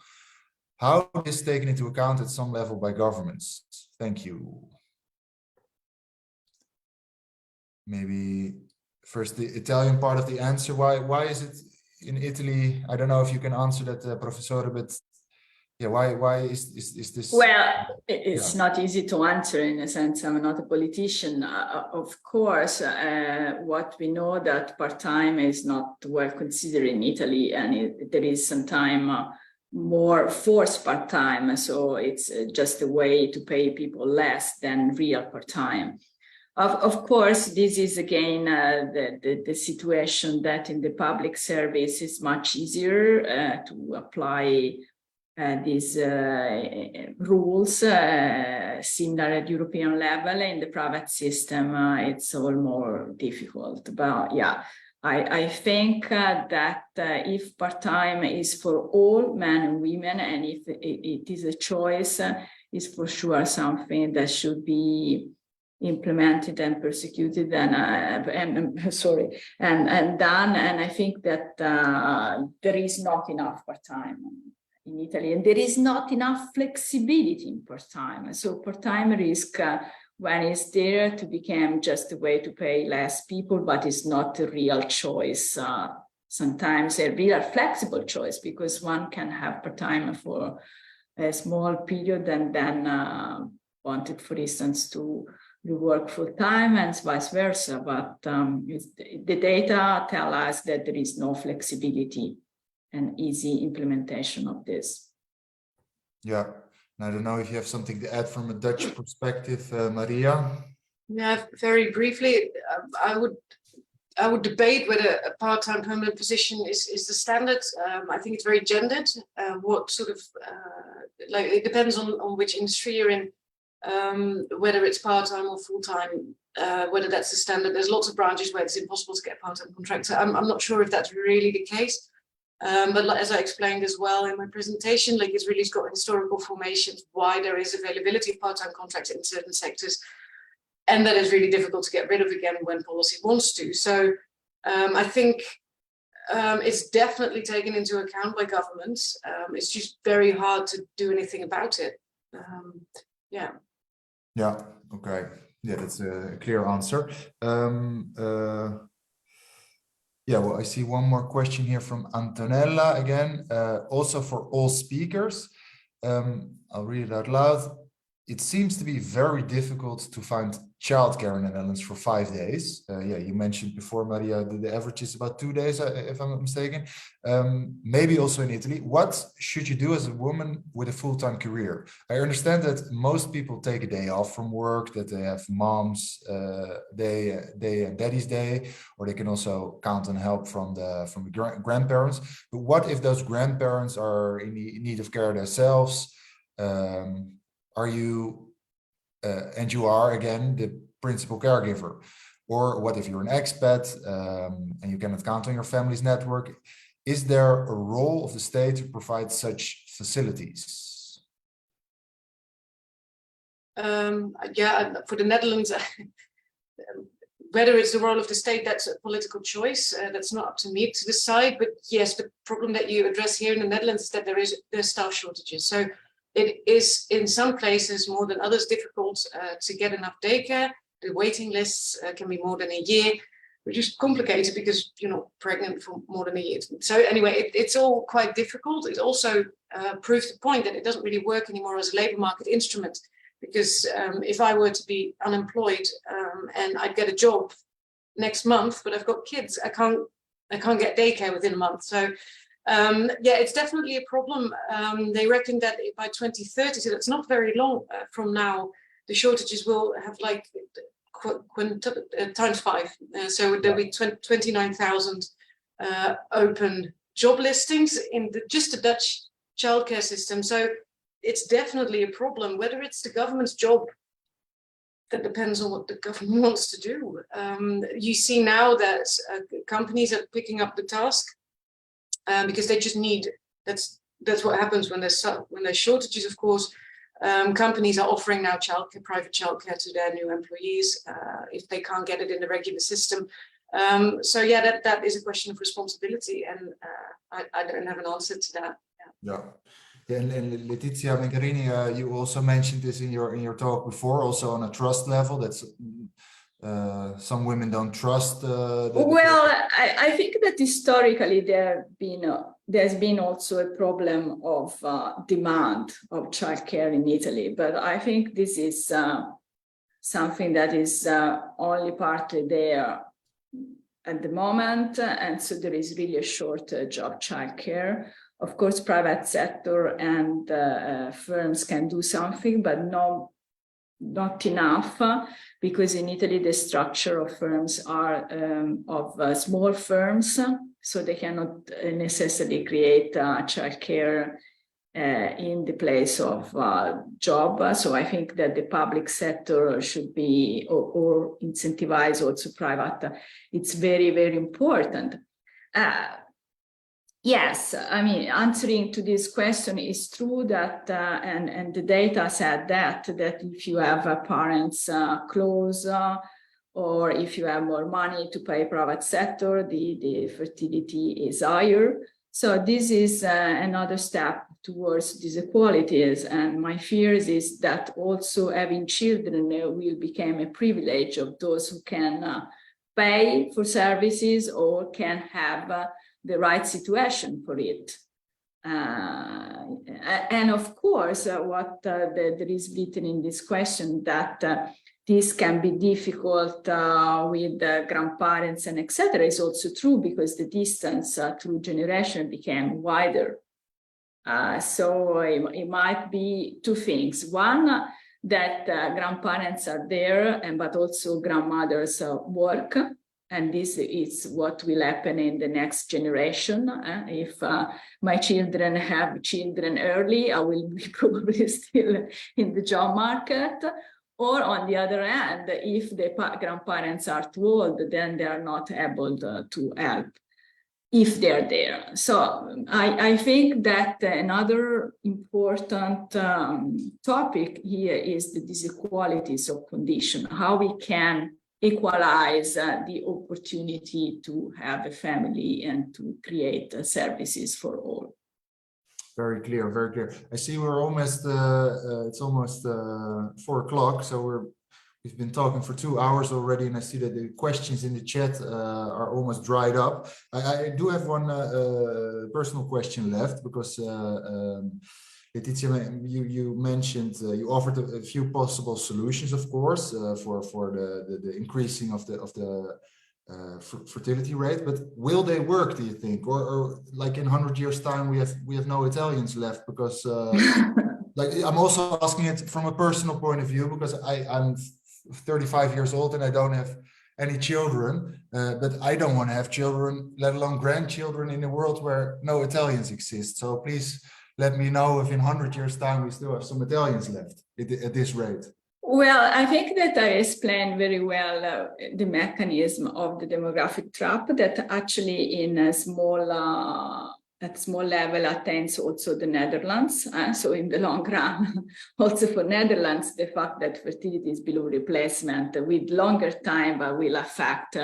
How is this taken into account at some level by governments? Thank you. Maybe first the Italian part of the answer. Why is it in Italy? I don't know if you can answer that, Professor, but why is this? Well, it's not easy to answer in a sense. I'm not a politician. Of course, what we know that part-time is not well considered in Italy, and there is sometimes more forced part-time. So it's just a way to pay people less than real part-time. Of course, this is again the situation that in the public service is much easier to apply these rules similar at European level. In the private system, it's all more difficult. But yeah, I think that if part-time is for all men and women, and if it is a choice, is for sure something that should be implemented and persecuted and done. And I think that there is not enough part-time in Italy, and there is not enough flexibility in part-time. So part-time risk when it's there to become just a way to pay less people, but it's not a real choice. Sometimes a real flexible choice, because one can have part-time for a small period and then wanted, for instance, to work full-time and vice versa. But the data tell us that there is no flexibility and easy implementation of this. Yeah, and I don't know if you have something to add from a Dutch perspective, Maria. Yeah, very briefly, I would debate whether a part-time permanent position is the standard. I think it's very gendered. What sort of like it depends on which industry you're in, whether it's part-time or full-time, whether that's the standard. There's lots of branches where it's impossible to get a part-time contract. So I'm not sure if that's really the case. But as I explained as well in my presentation, like it's really got historical formations why there is availability of part-time contracts in certain sectors, and that is really difficult to get rid of again when policy wants to. So I think it's definitely taken into account by governments. It's just very hard to do anything about it. Yeah. Yeah. Okay. Yeah, that's a clear answer. Yeah, well, I see one more question here from Antonella again, also for all speakers. I'll read it out loud. It seems to be very difficult to find childcare in the Netherlands for 5 days. Yeah, you mentioned before, Maria, the average is about 2 days, if I'm not mistaken. Maybe also in Italy. What should you do as a woman with a full-time career? I understand that most people take a day off from work, that they have mom's day and daddy's day, or they can also count on help from the grandparents. But what if those grandparents are in need of care themselves? Are you, and you are again the principal caregiver? Or what if you're an expat and you cannot count on your family's network? Is there a role of the state to provide such facilities? Yeah, for the Netherlands, whether it's the role of the state, that's a political choice. That's not up to me to decide. But yes, the problem that you address here in the Netherlands is that there's staff shortages. So it is in some places more than others difficult to get enough daycare. The waiting lists can be more than a year, which is complicated because you're not pregnant for more than a year. So anyway, it's all quite difficult. It also proves the point that it doesn't really work anymore as a labour market instrument, because if I were to be unemployed and I'd get a job next month, but I've got kids, I can't get daycare within a month. So yeah, it's definitely a problem. They reckon that by 2030, so that's not very long from now, the shortages will have like times 5. So there'll be 29,000 open job listings in just the Dutch childcare system. So it's definitely a problem. Whether it's the government's job, that depends on what the government wants to do. You see now that companies are picking up the task. Because they just need, that's what happens when there's shortages, of course. Companies are offering now private childcare to their new employees if they can't get it in the regular system. So yeah, that is a question of responsibility, and I don't have an answer to that. Yeah. And Letizia, Mencarini, you also mentioned this in your talk before, also on a trust level. That's some women don't trust. I think that historically there's been also a problem of demand of childcare in Italy, but I think this is something that is only partly there at the moment, and so there is really a shortage of childcare. Of course, private sector and firms can do something, but no not enough, because in Italy the structure of firms are small firms, so they cannot necessarily create childcare in the place of job. So I think that the public sector should be or incentivize also private. It's very, very important. Yes, I mean, answering to this question is true that, and the data said that if you have parents close, or if you have more money to pay private sector, the fertility is higher. So this is another step towards these equalities. And my fears is that also having children will become a privilege of those who can pay for services or can have the right situation for it. And of course, what there is written in this question that this can be difficult with grandparents and etc. is also true, because the distance through generation became wider. So it might be two things. One, that grandparents are there, but also grandmothers work. And this is what will happen in the next generation. If my children have children early, I will be probably still in the job market. Or on the other hand, if the grandparents are too old, then they are not able to help if they're there. So I think that another important topic here is the disequalities of condition, how we can equalize the opportunity to have a family and to create services for all. Very clear, very clear. I see we're almost, it's almost 4 o'clock, so we've been talking for 2 hours already, and I see that the questions in the chat are almost dried up. I do have one personal question left, because Letizia, you mentioned, you offered a few possible solutions, of course, for the increasing of the fertility rate, but will they work, do you think? Or like in 100 years time we have no Italians left? Because like, I'm also asking it from a personal point of view, because I'm 35 years old and I don't have any children, but I don't want to have children, let alone grandchildren, in a world where no Italians exist. So please let me know if in 100 years time we still have some Italians left at this rate. Well, I think that I explained very well the mechanism of the demographic trap, that actually in a small at small level attains also the Netherlands. So in the long run, also for Netherlands, the fact that fertility is below replacement with longer time will affect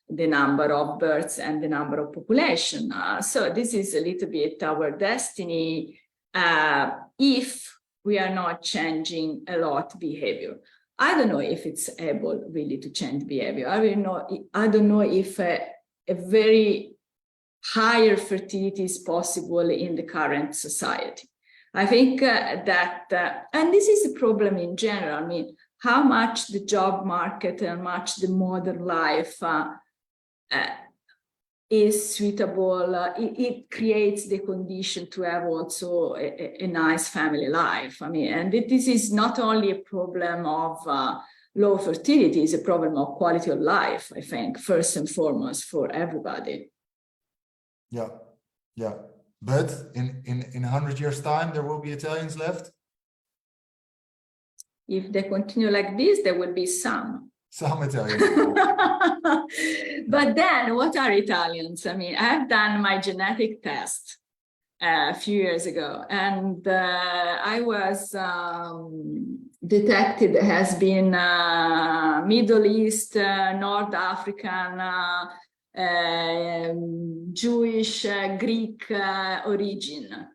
the number of births and the number of population. So this is a little bit our destiny if we are not changing a lot behavior. I don't know if it's able really to change behavior. I don't know if a very higher fertility is possible in the current society. I think that, and this is a problem in general. I mean, how much the job market and much the modern life is suitable, it creates the condition to have also a nice family life. I mean, and this is not only a problem of low fertility, it's a problem of quality of life, I think, first and foremost for everybody. Yeah, yeah. But in 100 years' time, there will be Italians left? If they continue like this, there will be some. Some Italians. But then what are Italians? I mean, I've done my genetic test a few years ago, and I was detected has been Middle East, North African, Jewish, Greek origin.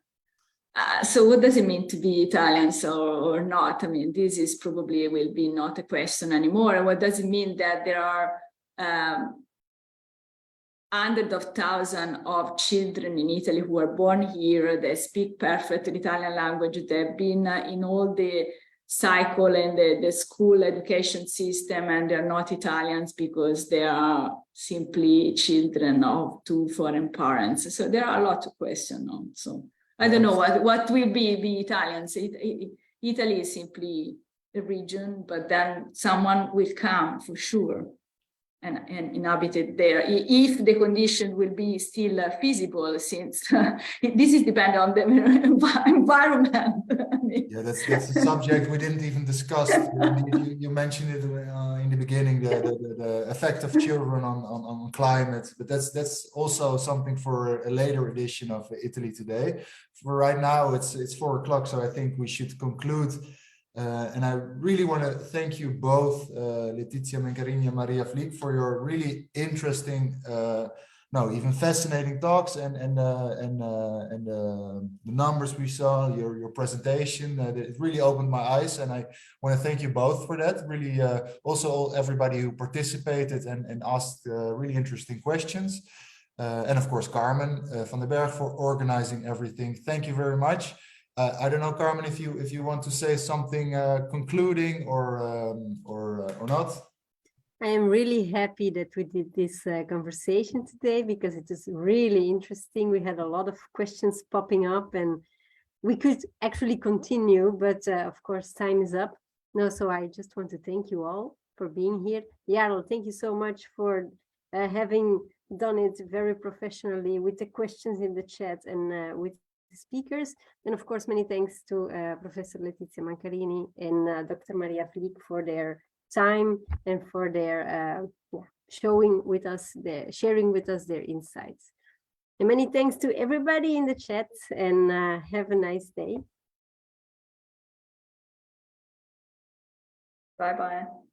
So what does it mean to be Italian or not? I mean, this is probably will be not a question anymore. What does it mean that there are hundreds of thousands of children in Italy who are born here, they speak perfect Italian language, they've been in all the cycle and the school education system, and they're not Italians because they are simply children of two foreign parents. So there are a lot of questions on. So I don't know what will be Italians. Italy is simply the region, but then someone will come for sure and inhabit it there, if the condition will be still feasible, since this is dependent on the environment. I mean. Yeah, that's a subject we didn't even discuss. You mentioned it in the beginning, the effect of children on climate, but that's also something for a later edition of Italy Today. For right now, it's 4 o'clock, so I think we should conclude. And I really want to thank you both, Letizia, Mencarini, and Maria Vliek, for your really interesting, even fascinating talks and the numbers we saw, your presentation. It really opened my eyes, and I want to thank you both for that. Really, also everybody who participated and asked really interesting questions, and of course Carmen van der Bergh for organizing everything. Thank you very much. I don't know, Carmen, if you want to say something concluding or not. I am really happy that we did this conversation today, because it is really interesting. We had a lot of questions popping up, and we could actually continue, but of course time is up. No, so I just want to thank you all for being here. Jarl, thank you so much for having done it very professionally with the questions in the chat and with the speakers. And of course, many thanks to Professor Letizia Mencarini and Dr. Maria Vliek for their time and for their sharing with us their insights. And many thanks to everybody in the chat, and have a nice day. Bye-bye.